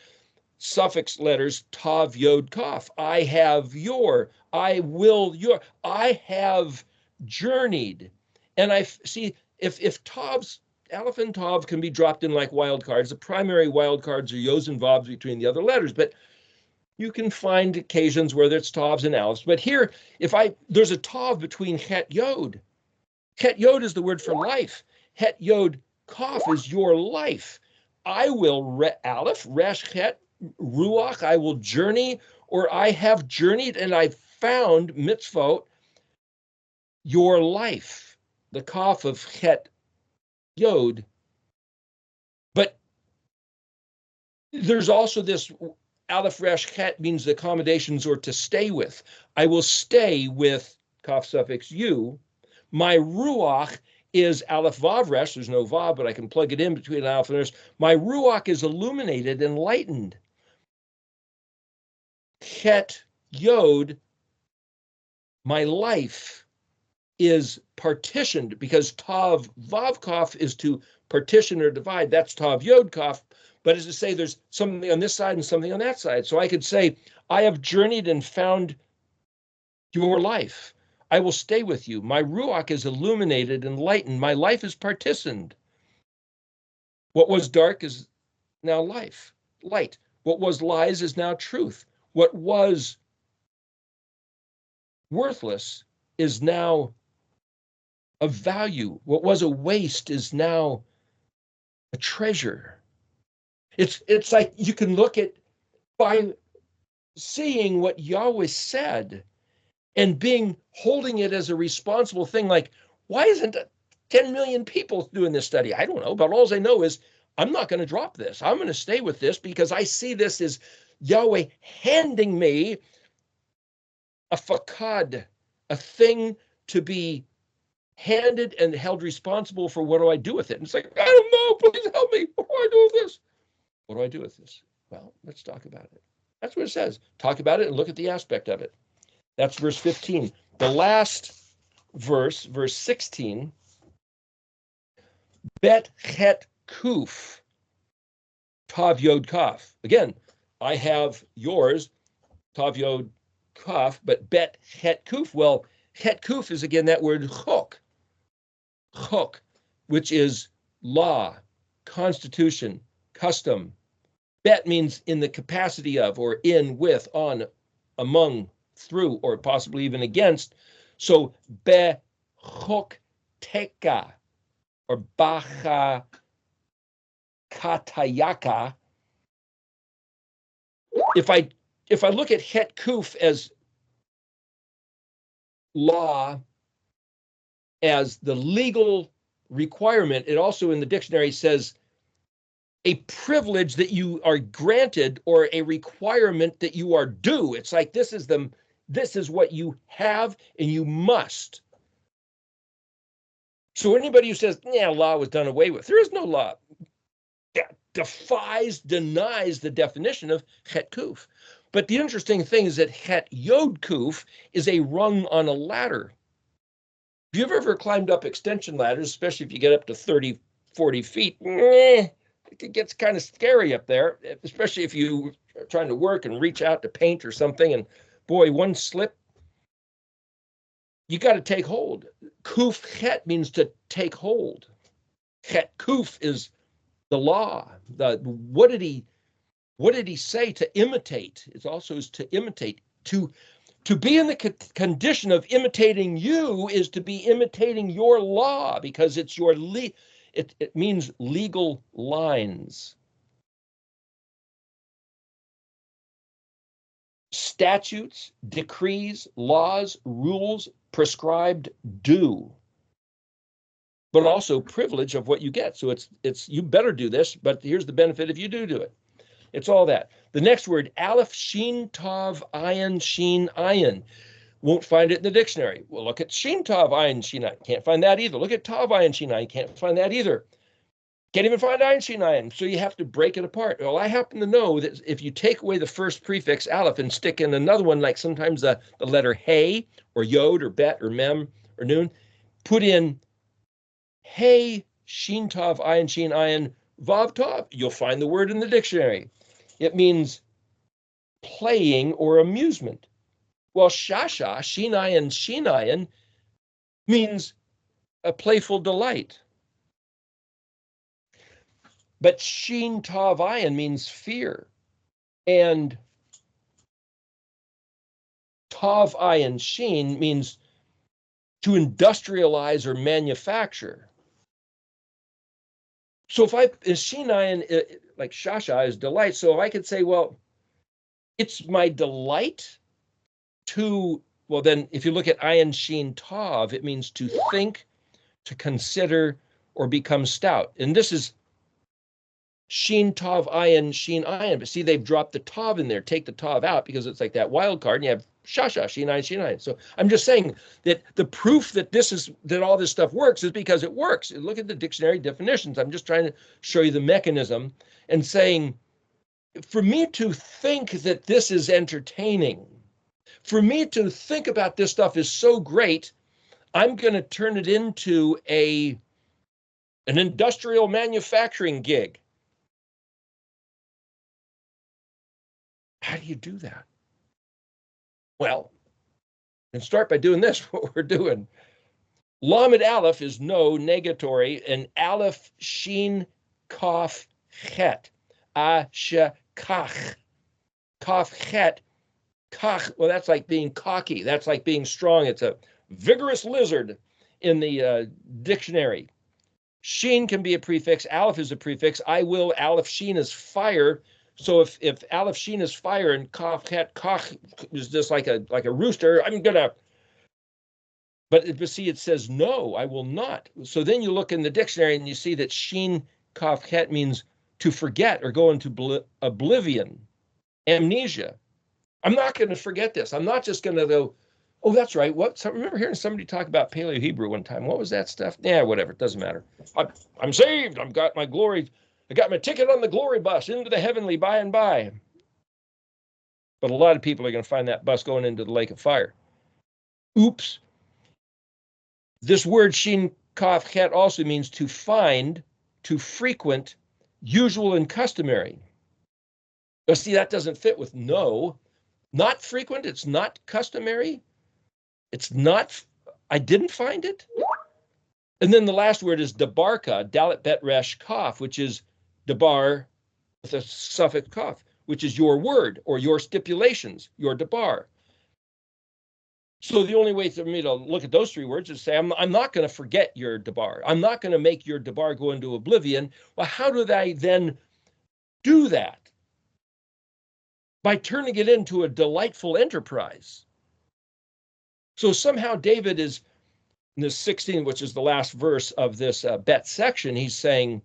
suffix letters, tav, yod, kaf. I have your, I will your, I have journeyed. And I see if tavs, Aleph and Tav can be dropped in like wild cards. The primary wild cards are yos and vavs between the other letters, but you can find occasions where there's Tavs and Alephs. But here, there's a Tav between Het Yod. Het Yod is the word for life. Het Yod Kaf is your life. I will Aleph, Resh, Het, Ruach, I will journey, or I have journeyed and I found, mitzvot, your life, the Kaf of Het Yod. But there's also this Aleph Resh Het means the accommodations or to stay with. I will stay with Kaf suffix you. My Ruach is Aleph Vav Resh. There's no Vav, but I can plug it in between Aleph and Resh. My Ruach is illuminated, enlightened. Het Yod, my life, is partitioned, because Tav Vav Kaf is to partition or divide. That's Tav Yod Kaf. But as to say, there's something on this side and something on that side. So I could say, I have journeyed and found your life. I will stay with you. My ruach is illuminated and lightened. My life is partitioned. What was dark is now light. What was lies is now truth. What was worthless is now of value. What was a waste is now a treasure. It's like you can look at, by seeing what Yahweh said and holding it as a responsible thing, like, why isn't 10 million people doing this study? I don't know, but all I know is I'm not going to drop this. I'm going to stay with this because I see this as Yahweh handing me a fakad, a thing to be handed and held responsible for. What do I do with it? And it's like, I don't know, please help me. What do I do with this? What do I do with this? Well, let's talk about it. That's what it says. Talk about it and look at the aspect of it. That's verse 15. The last verse, verse 16, bet het kuf tav yod kaf. Again, I have yours, tav yod kaf, but bet het kuf. Well, het kuf is again that word chok, which is law, constitution, custom. Bet means in the capacity of, or in, with, on, among, through, or possibly even against. So be chok teka, or bacha katayaka. If I look at het kuf as law, as the legal requirement, it also in the dictionary says a privilege that you are granted or a requirement that you are due. It's like this is what you have and you must. So anybody who says, yeah, law was done away with, there is no law. That denies the definition of het kuf. But the interesting thing is that het yod kuf is a rung on a ladder. If you've ever climbed up extension ladders, especially if you get up to 30, 40 feet, it gets kind of scary up there, especially if you are trying to work and reach out to paint or something, and boy, one slip, you got to take hold. Kuf het means to take hold. Het kuf is the law. What did he say? To imitate. It also is to imitate. To be in the condition of imitating you is to be imitating your law, because it's your it means legal lines. Statutes, decrees, laws, rules, prescribed due, but also privilege of what you get. So it's you better do this, but here's the benefit if you do it. It's all that. The next word, aleph shin tav ayin shin ayin. Won't find it in the dictionary. Well, look at shin tav ayin shin ayin. Can't find that either. Look at tav ayin shin ayin. Can't find that either. Can't even find ayin shin ayin. So you have to break it apart. Well, I happen to know that if you take away the first prefix aleph and stick in another one, like sometimes the letter hey or yod or bet or mem or noon, put in hey shin tav ayin shin ayin vav tav, you'll find the word in the dictionary. It means playing or amusement. Well, shasha, shinayan means a playful delight. But shin tavayan means fear. And tavayan shin means to industrialize or manufacture. So if shinayan, like shasha is delight. So if I could say, well, it's my delight to, well, then if you look at ayin shin tav, it means to think, to consider, or become stout. And this is shin tav ayin shin ayin. But see, they've dropped the tav in there. Take the tav out because it's like that wild card, and you have shasha, shin ayin, shin ayin. So I'm just saying that the proof that that all this stuff works is because it works. Look at the dictionary definitions. I'm just trying to show you the mechanism and saying, for me to think that this is entertaining, for me to think about this stuff is so great, I'm going to turn it into an industrial manufacturing gig. How do you do that? Well, And start by doing this, what we're doing. Lamed Aleph is no negatory, and Aleph Shin Kaf Chet. Asha Kach. Kaf Chet. Kach. Well, that's like being cocky. That's like being strong. It's a vigorous lizard in the dictionary. Shin can be a prefix. Aleph is a prefix. I will. Aleph Shin is fire. So if Aleph Shin is fire and Kaf Chet Kach is just like a rooster, I'm gonna. But see, it says no, I will not. So then you look in the dictionary and you see that Shin Kaf Chet means to forget or go into oblivion, amnesia. I'm not going to forget this. I'm not just going to go, oh, that's right. What? So I remember hearing somebody talk about Paleo-Hebrew one time. What was that stuff? Yeah, whatever. It doesn't matter. I'm saved. I've got my glory. I got my ticket on the glory bus into the heavenly by and by. But a lot of people are going to find that bus going into the lake of fire. Oops. This word Shin Kaf Chet also means to find, to frequent, usual and customary. Now, see, that doesn't fit with no. Not frequent, it's not customary. It's not, I didn't find it. And then the last word is dabarka, dalet bet resh kaf, which is dabar with a suffix kaf, which is your word or your stipulations, your dabar. So the only way for me to look at those three words is say, I'm not going to forget your dabar. I'm not going to make your dabar go into oblivion. Well, how do I then do that? By turning it into a delightful enterprise. So somehow David is, in the 16, which is the last verse of this bet section, he's saying,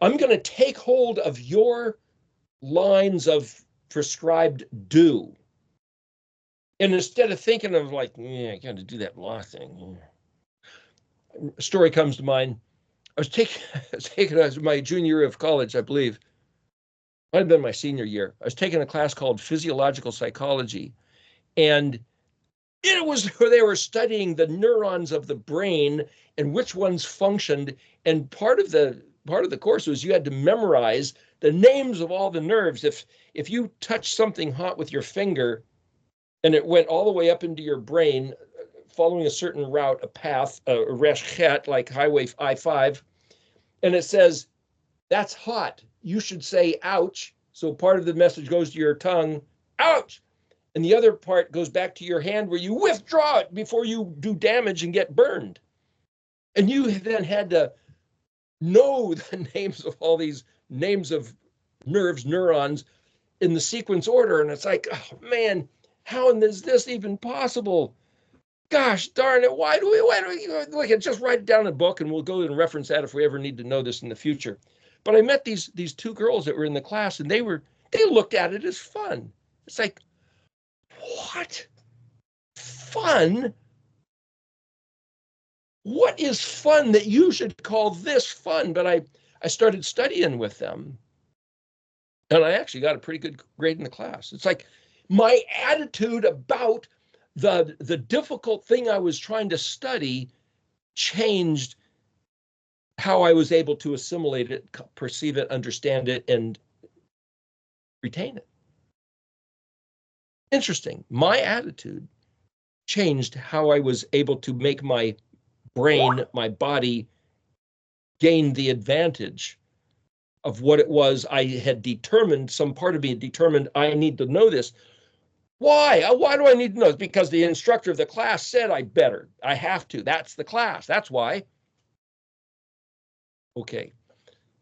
I'm going to take hold of your lines of prescribed do. And instead of thinking of like, I got to do that law thing. A story comes to mind. I was taking as my junior year of college, I believe. Might have been my senior year. I was taking a class called physiological psychology. And it was where they were studying the neurons of the brain and which ones functioned. And part of the course was you had to memorize the names of all the nerves. If you touch something hot with your finger and it went all the way up into your brain, following a certain route, a path, a resh chet, like Highway I-5, and it says, that's hot. You should say, ouch. So part of the message goes to your tongue, ouch. And the other part goes back to your hand where you withdraw it before you do damage and get burned. And you then had to know the names of all these names of nerves, neurons in the sequence order. And it's like, oh man, how is this even possible? Gosh darn it, why do we look at just write it down in a book and we'll go and reference that if we ever need to know this in the future. But I met these two girls that were in the class and they looked at it as fun. It's like, what? Fun? What is fun that you should call this fun? But I started studying with them and I actually got a pretty good grade in the class. It's like my attitude about the difficult thing I was trying to study changed how I was able to assimilate it, perceive it, understand it, and retain it. Interesting. My attitude changed how I was able to make my brain, my body, gain the advantage of what it was I had determined, some part of me had determined I need to know this. Why? Why do I need to know? It's because the instructor of the class said I better. I have to. That's the class. That's why. Okay.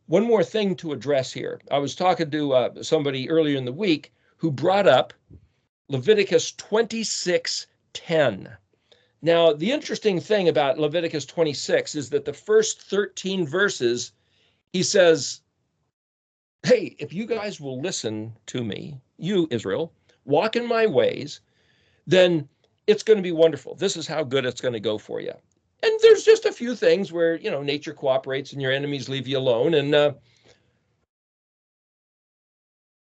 One more thing to address here. I was talking to somebody earlier in the week who brought up Leviticus 26:10. Now, the interesting thing about Leviticus 26 is that the first 13 verses, he says, hey, if you guys will listen to me, you, Israel, walk in my ways, then it's going to be wonderful. This is how good it's going to go for you. And there's just a few things where, nature cooperates and your enemies leave you alone. And the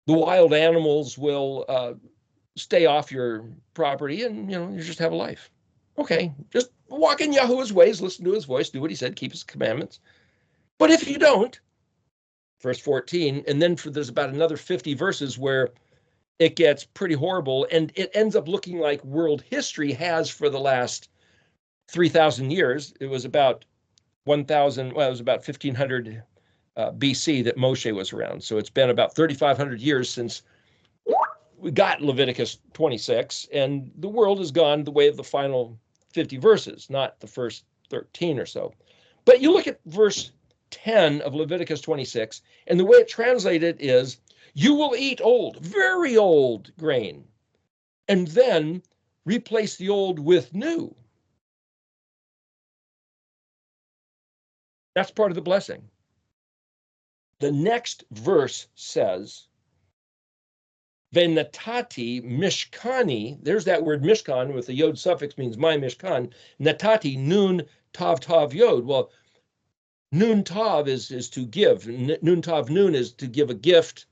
wild animals will stay off your property and, you just have a life. Okay, just walk in Yahuwah's ways, listen to his voice, do what he said, keep his commandments. But if you don't, verse 14, and then there's about another 50 verses where it gets pretty horrible, and it ends up looking like world history has for the last 3,000 years. It was about 1,000, well, it was about 1,500 BC that Moshe was around. So it's been about 3,500 years since we got Leviticus 26, and the world has gone the way of the final 50 verses, not the first 13 or so. But you look at verse 10 of Leviticus 26, and the way it translated is, you will eat old, very old grain, and then replace the old with new. That's part of the blessing. The next verse says, Venatati mishkani, there's that word mishkan with the yod suffix, means my mishkan, natati nun tav tav yod. Well, nun tav is to give. Nun tav nun is to give a gift.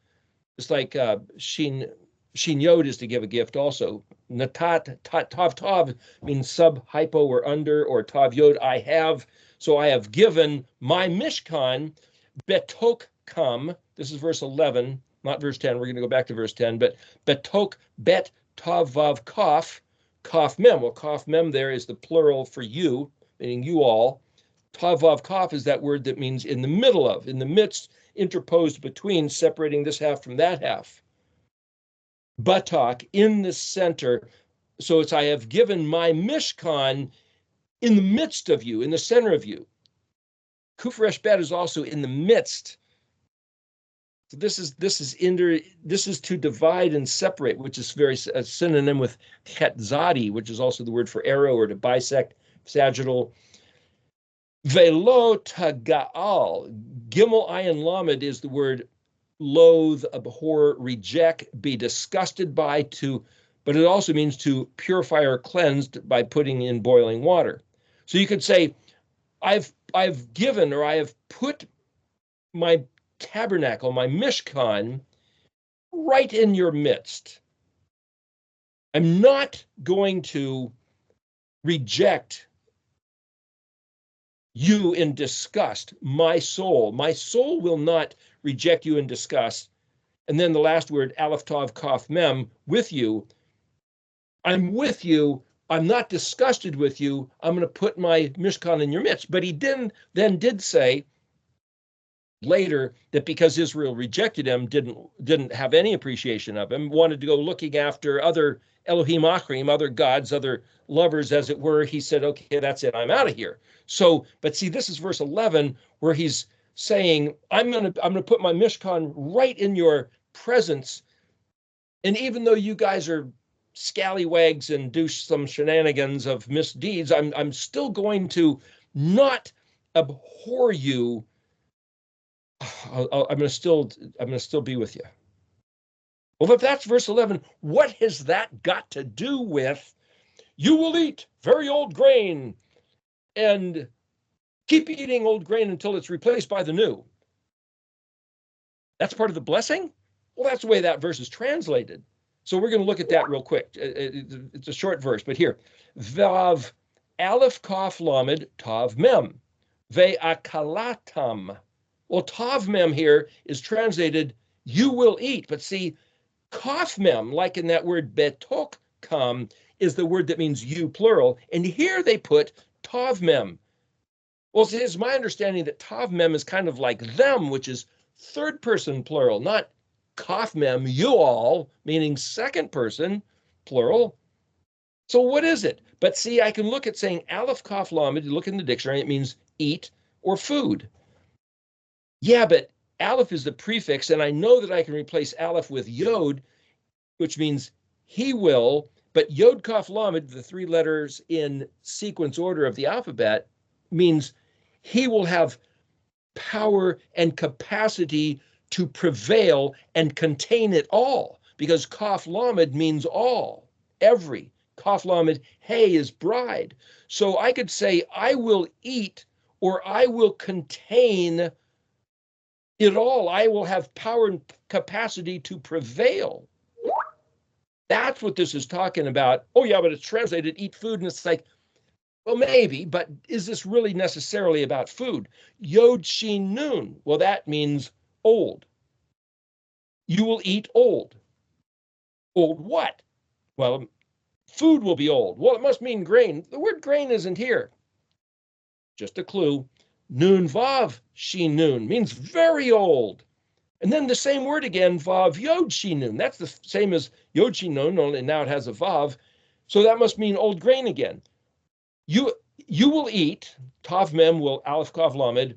It's like shin yod is to give a gift also. Natat tav tav means sub, hypo, or under, or tav yod, I have. So I have given my mishkan betok kam. This is verse 11. Not verse 10, we're going to go back to verse 10, but betok bet tav vav kaf mem. Well, kaf mem there is the plural for you, meaning you all. Tav vav kaf is that word that means in the middle of, in the midst, interposed between, separating this half from that half. Batak, in the center. So it's, I have given my mishkan in the midst of you, in the center of you. Kuf bet is also in the midst. So this is to divide and separate, which is very a synonym with chetzadi, which is also the word for arrow or to bisect, sagittal. Velo tagaal, gimel ayin lamed is the word loathe, abhor, reject, be disgusted by, to, but it also means to purify or cleansed by putting in boiling water. So you could say, I've given, or I have put my tabernacle, my mishkan, right in your midst. I'm not going to reject you in disgust, my soul. My soul will not reject you in disgust. And then the last word, ALEF-TAV Kaf Mem, with you. I'm with you. I'm not disgusted with you. I'm going to put my mishkan in your midst. But he then did say later that because Israel rejected him, didn't have any appreciation of him, wanted to go looking after other Elohim Achrim, other gods, other lovers, as it were, he said, okay, that's it, I'm out of here. So, but see, this is verse 11, where he's saying, I'm gonna put my mishkan right in your presence, and even though you guys are scallywags and do some shenanigans of misdeeds, I'm still going to not abhor you. I'm going to still be with you. Well, if that's verse 11, what has that got to do with you will eat very old grain and keep eating old grain until it's replaced by the new? That's part of the blessing? Well, that's the way that verse is translated. So we're going to look at that real quick. It's a short verse, but here. Vav Aleph Kaf Lamed Tav Mem Ve'akalatam. Well, Tav Mem here is translated, you will eat. But see, Kaf Mem, like in that word betok kam, is the word that means you, plural. And here they put Tav Mem. Well, see, it's my understanding that Tav Mem is kind of like them, which is third person plural, not Kaf Mem, you all, meaning second person plural. So what is it? But see, I can look at saying Aleph Kaf Lamed, you look in the dictionary, it means eat or food. Yeah, but Aleph is the prefix, and I know that I can replace Aleph with Yod, which means he will, but Yod Kaf Lamed, the three letters in sequence order of the alphabet, means he will have power and capacity to prevail and contain it all, because Kaf Lamed means all, every. Kaf Lamed, hey, is bride. So I could say, I will eat, or I will contain it all. I will have power and capacity to prevail. That's what this is talking about. Oh yeah, but it's translated eat food, and it's like, well, maybe, but is this really necessarily about food? Yod Shin Nun, well, that means old. You will eat old. Old what? Well, food will be old. Well, it must mean grain. The word grain isn't here. Just a clue. Nun vav shin nun means very old. And then the same word again, vav yod shin nun. That's the same as yod shin nun, only now it has a vav. So that must mean old grain again. You will eat, tav mem will aleph kav lamed,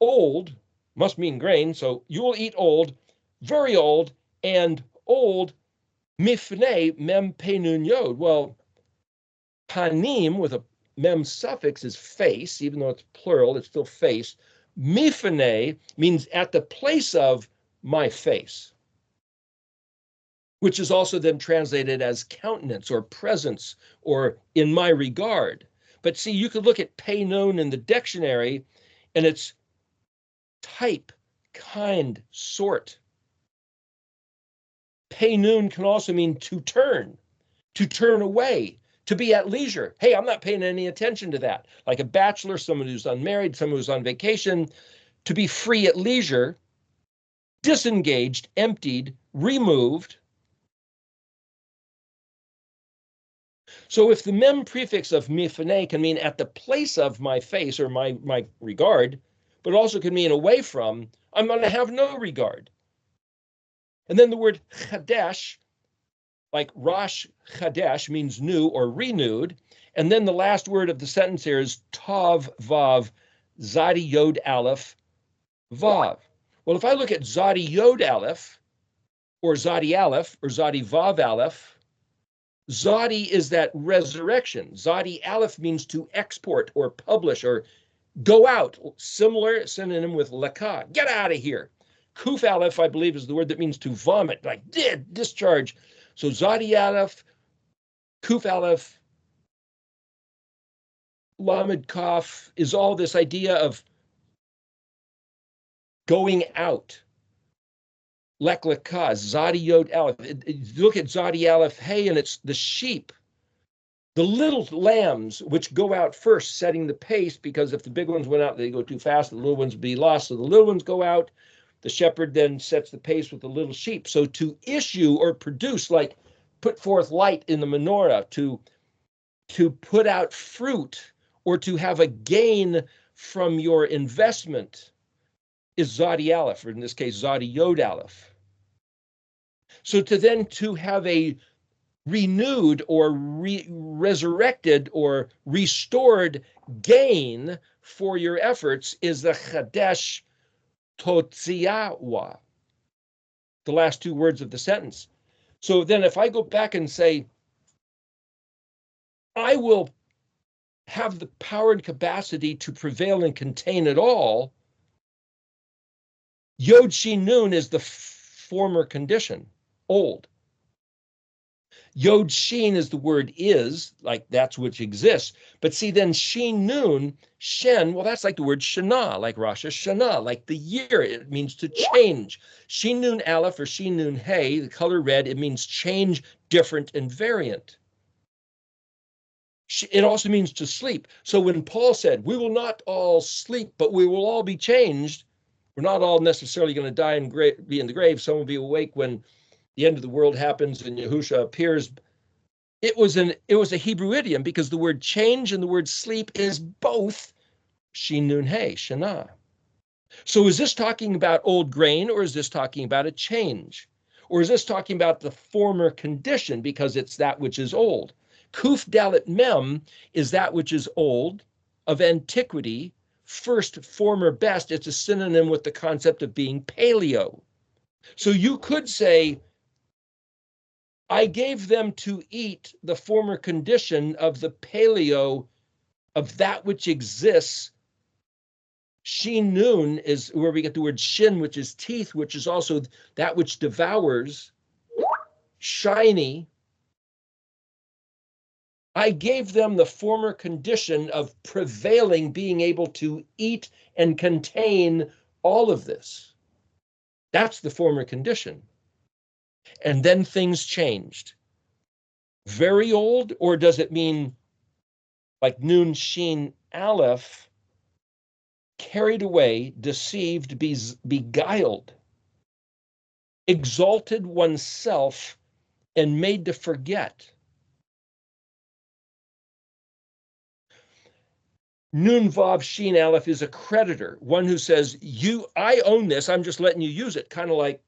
old must mean grain. So you will eat old, very old, and old mifnei mem penun yod. Well, panim with a mem suffix is face, even though it's plural, it's still face. Mifnei means at the place of my face, which is also then translated as countenance or presence or in my regard. But see, you could look at peinon in the dictionary and it's type, kind, sort. Peinun can also mean to turn away, to be at leisure. Hey, I'm not paying any attention to that. Like a bachelor, someone who's unmarried, someone who's on vacation, to be free at leisure, disengaged, emptied, removed. So if the mem prefix of mifnei can mean at the place of my face or my regard, but also can mean away from, I'm going to have no regard. And then the word chadesh, like Rosh Chadesh, means new or renewed. And then the last word of the sentence here is Tav Vav Zadi Yod Aleph Vav. Well, if I look at Zadi Yod Aleph or Zadi Aleph or Zadi Vav Aleph, Zadi is that resurrection. Zadi Aleph means to export or publish or go out. Similar synonym with Laka, get out of here. Kuf Aleph, I believe, is the word that means to vomit, like discharge. So Zadi Aleph, Kuf Aleph, Lamed Kaf is all this idea of going out. Lek Lekaz, Zadi Yod Aleph. Look at Zadi Aleph, hey, and it's the sheep, the little lambs, which go out first, setting the pace, because if the big ones went out, they go too fast, the little ones would be lost. So the little ones go out. The shepherd then sets the pace with the little sheep. So to issue or produce, like put forth light in the menorah, to put out fruit or to have a gain from your investment is Zadi Aleph, or in this case, Zadi Yod Aleph. So to have a renewed or resurrected or restored gain for your efforts is the Chadesh Totziawa, the last two words of the sentence. So then if I go back and say, I will have the power and capacity to prevail and contain it all, Yod Shin Nun is the former condition, old. Yod Shin is the word is, like that's which exists. But see, then Shin Nun, Shen, well, that's like the word Shana, like Rosh Hashanah, like the year. It means to change. Shin Nun Aleph or Shin Nun Hey, the color red, it means change, different, and variant. It also means to sleep. So when Paul said, we will not all sleep, but we will all be changed, we're not all necessarily going to die and be in the grave. Some will be awake when the end of the world happens and YHUH appears. It was a Hebrew idiom because the word change and the word sleep is both Shin Nun Hey, Shana. So is this talking about old grain, or is this talking about a change? Or is this talking about the former condition because it's that which is old? Kuf Dalet Mem is that which is old, of antiquity, first, former, best. It's a synonym with the concept of being paleo. So you could say, I gave them to eat the former condition of the paleo, of that which exists. Shin Nun is where we get the word shin, which is teeth, which is also that which devours. Shiny. I gave them the former condition of prevailing, being able to eat and contain all of this. That's the former condition. And then things changed. Very old, or does it mean like Nun Shin Aleph, carried away, deceived, beguiled, exalted oneself and made to forget. Nun Vav Shin Aleph is a creditor, one who says, I own this, I'm just letting you use it. Kind of like,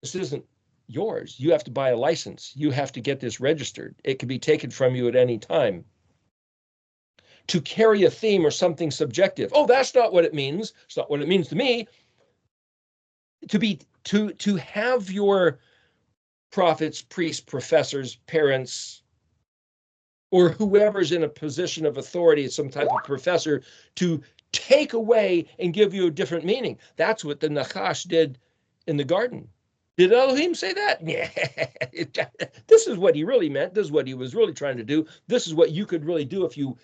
this isn't yours. You have to buy a license. You have to get this registered. It can be taken from you at any time. To carry a theme or something subjective. Oh, that's not what it means. It's not what it means to me. To have your prophets, priests, professors, parents, or whoever's in a position of authority, some type of professor, to take away and give you a different meaning. That's what the Nachash did in the garden. Did Elohim say that? Yeah. This is what he really meant. This is what he was really trying to do. This is what you could really do if you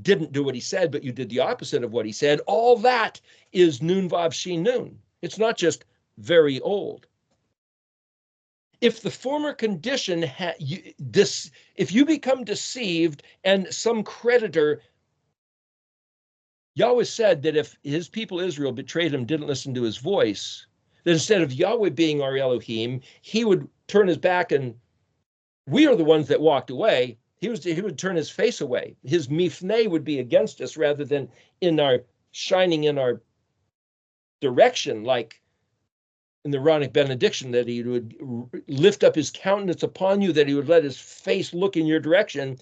didn't do what he said, but you did the opposite of what he said. All that is Nun Vav Shin Nun. It's not just very old. If the former condition, if you become deceived and some creditor, Yahweh said that if his people Israel betrayed him, didn't listen to his voice, that instead of Yahweh being our Elohim, he would turn his back and we are the ones that walked away. He would turn his face away. His mifnei would be against us rather than shining in our direction, like in the Aaronic benediction, that he would lift up his countenance upon you, that he would let his face look in your direction.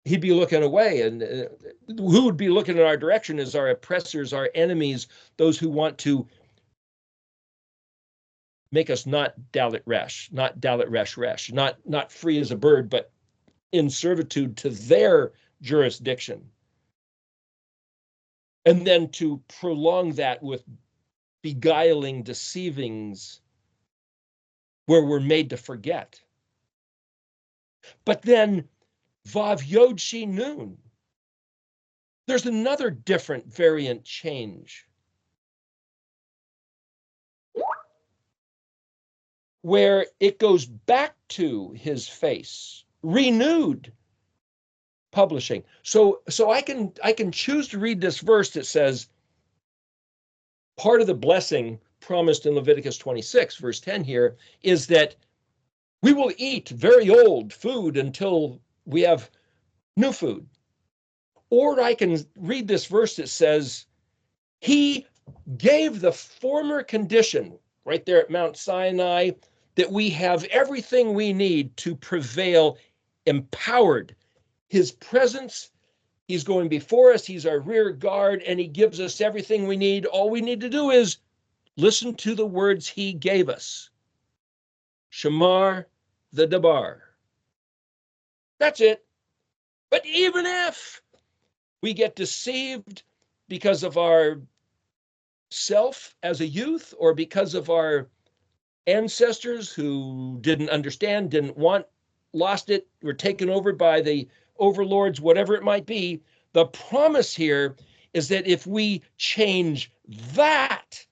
He'd be looking away, and who would be looking in our direction is our oppressors, our enemies, those who want to make us not Dalit Resh, not free as a bird, but in servitude to their jurisdiction. And then to prolong that with beguiling deceivings where we're made to forget. But then Vav Yod Shin Nun, there's another different variant change where it goes back to his face, renewed publishing. So I can choose to read this verse that says, part of the blessing promised in Leviticus 26, verse 10 here, is that we will eat very old food until we have new food. Or I can read this verse that says, he gave the former condition right there at Mount Sinai, that we have everything we need to prevail, empowered. His presence, he's going before us, he's our rear guard, and he gives us everything we need. All we need to do is listen to the words he gave us. Shamar the Dabar. That's it. But even if we get deceived because of our self as a youth, or because of our ancestors who didn't understand, didn't want, lost it, were taken over by the overlords, whatever it might be, the promise here is that if we change that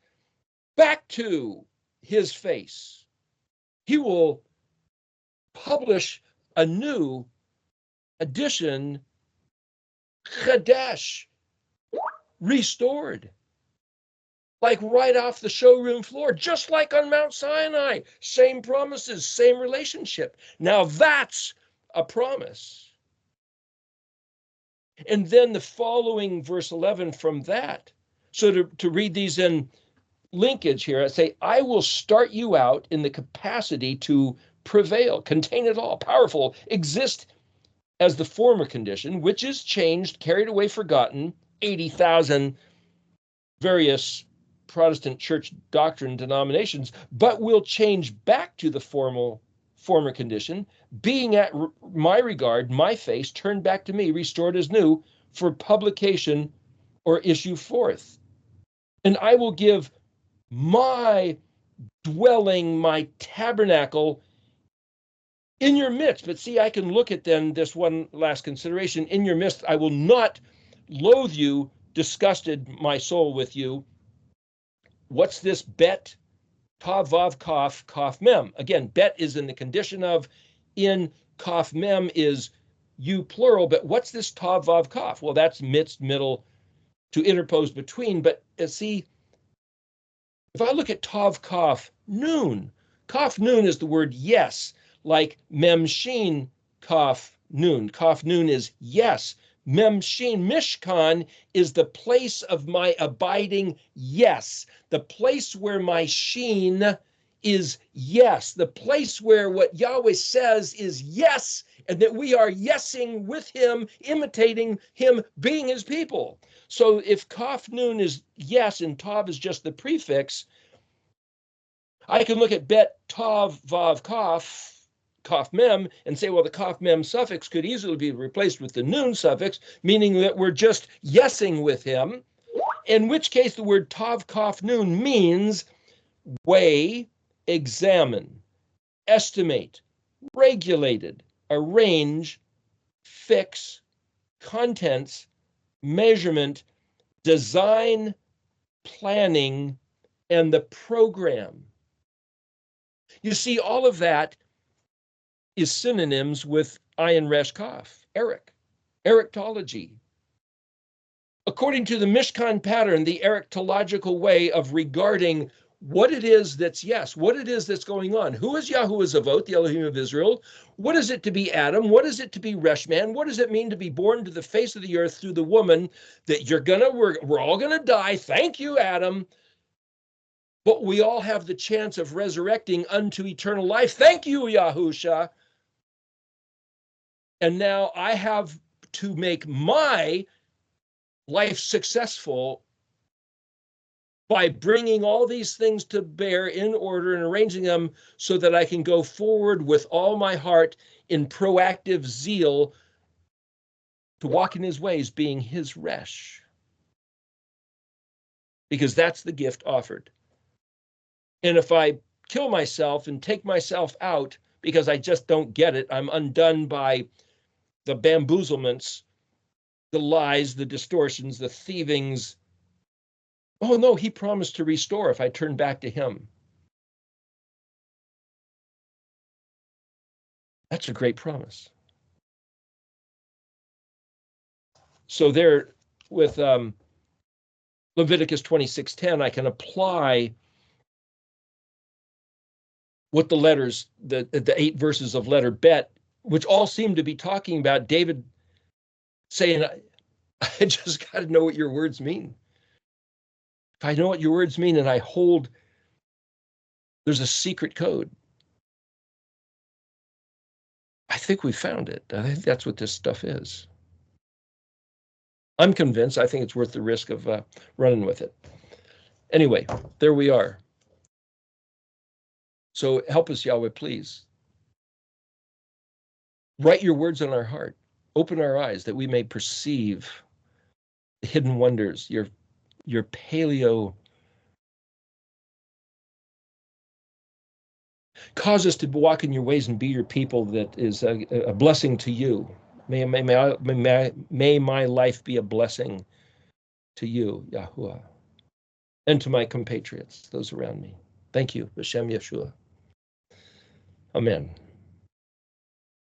back to his face, he will publish a new edition, Chadesh, restored, like right off the showroom floor, just like on Mount Sinai. Same promises, same relationship. Now that's a promise. And then the following verse 11 from that. So to read these in linkage here, I say, I will start you out in the capacity to prevail, contain it all, powerful, exist as the former condition, which is changed, carried away, forgotten, 80,000 various Protestant church doctrine denominations, but will change back to the former condition, being at my regard, my face, turned back to me, restored as new, for publication or issue forth. And I will give my dwelling, my tabernacle in your midst. But see, I can look at then this one last consideration. In your midst, I will not loathe you, disgusted my soul with you. What's this bet? Tav Vav Kaf, Kaf Mem. Again, bet is in the condition of, in Kaf Mem is you plural, but what's this Tav Vav Kaf? Well, that's midst, middle, to interpose between. But see, if I look at Tav Kaf Nun, Kaf Nun is the word yes, like Mem Shin Kaf Nun. Kaf Nun is yes. Mem Shin Mishkan is the place of my abiding yes, the place where my Sheen is yes, the place where what Yahweh says is yes, and that we are yesing with him, imitating him, being his people. So if Kaf Nun is yes and Tav is just the prefix, I can look at Bet Tav Vav Kaf, Kaf Mem, and say, well, the Kaf Mem suffix could easily be replaced with the Nun suffix, meaning that we're just yesing with him, in which case the word Tav Kaf Nun means weigh, examine, estimate, regulated, arrange, fix, contents, measurement, design, planning, and the program. You see, all of that is synonyms with Ayin Resh Kaf, eriktology. According to the Mishkan pattern, the eriktological way of regarding what it is that's yes, what it is that's going on. Who is Yahuwah Zavot, the Elohim of Israel? What is it to be Adam? What is it to be Reshman? What does it mean to be born to the face of the earth through the woman that we're all gonna die? Thank you, Adam. But we all have the chance of resurrecting unto eternal life. Thank you, Yahusha. And now I have to make my life successful by bringing all these things to bear in order and arranging them so that I can go forward with all my heart in proactive zeal to walk in his ways, being his Resh. Because that's the gift offered. And if I kill myself and take myself out because I just don't get it, I'm undone by the bamboozlements, the lies, the distortions, the thievings. Oh no, he promised to restore if I turn back to him. That's a great promise. So there, with Leviticus 26:10, I can apply what the letters, the 8 verses of letter Bet, which all seem to be talking about David saying, I just got to know what your words mean. If I know what your words mean and I hold, there's a secret code. I think we found it. I think that's what this stuff is. I'm convinced. I think it's worth the risk of running with it. Anyway, there we are. So help us, Yahweh, please. Write your words on our heart. Open our eyes that we may perceive the hidden wonders, your paleo. Cause us to walk in your ways and be your people that is a blessing to you. May my life be a blessing to you, Yahuwah, and to my compatriots, those around me. Thank you, B'Shem Yeshua. Amen.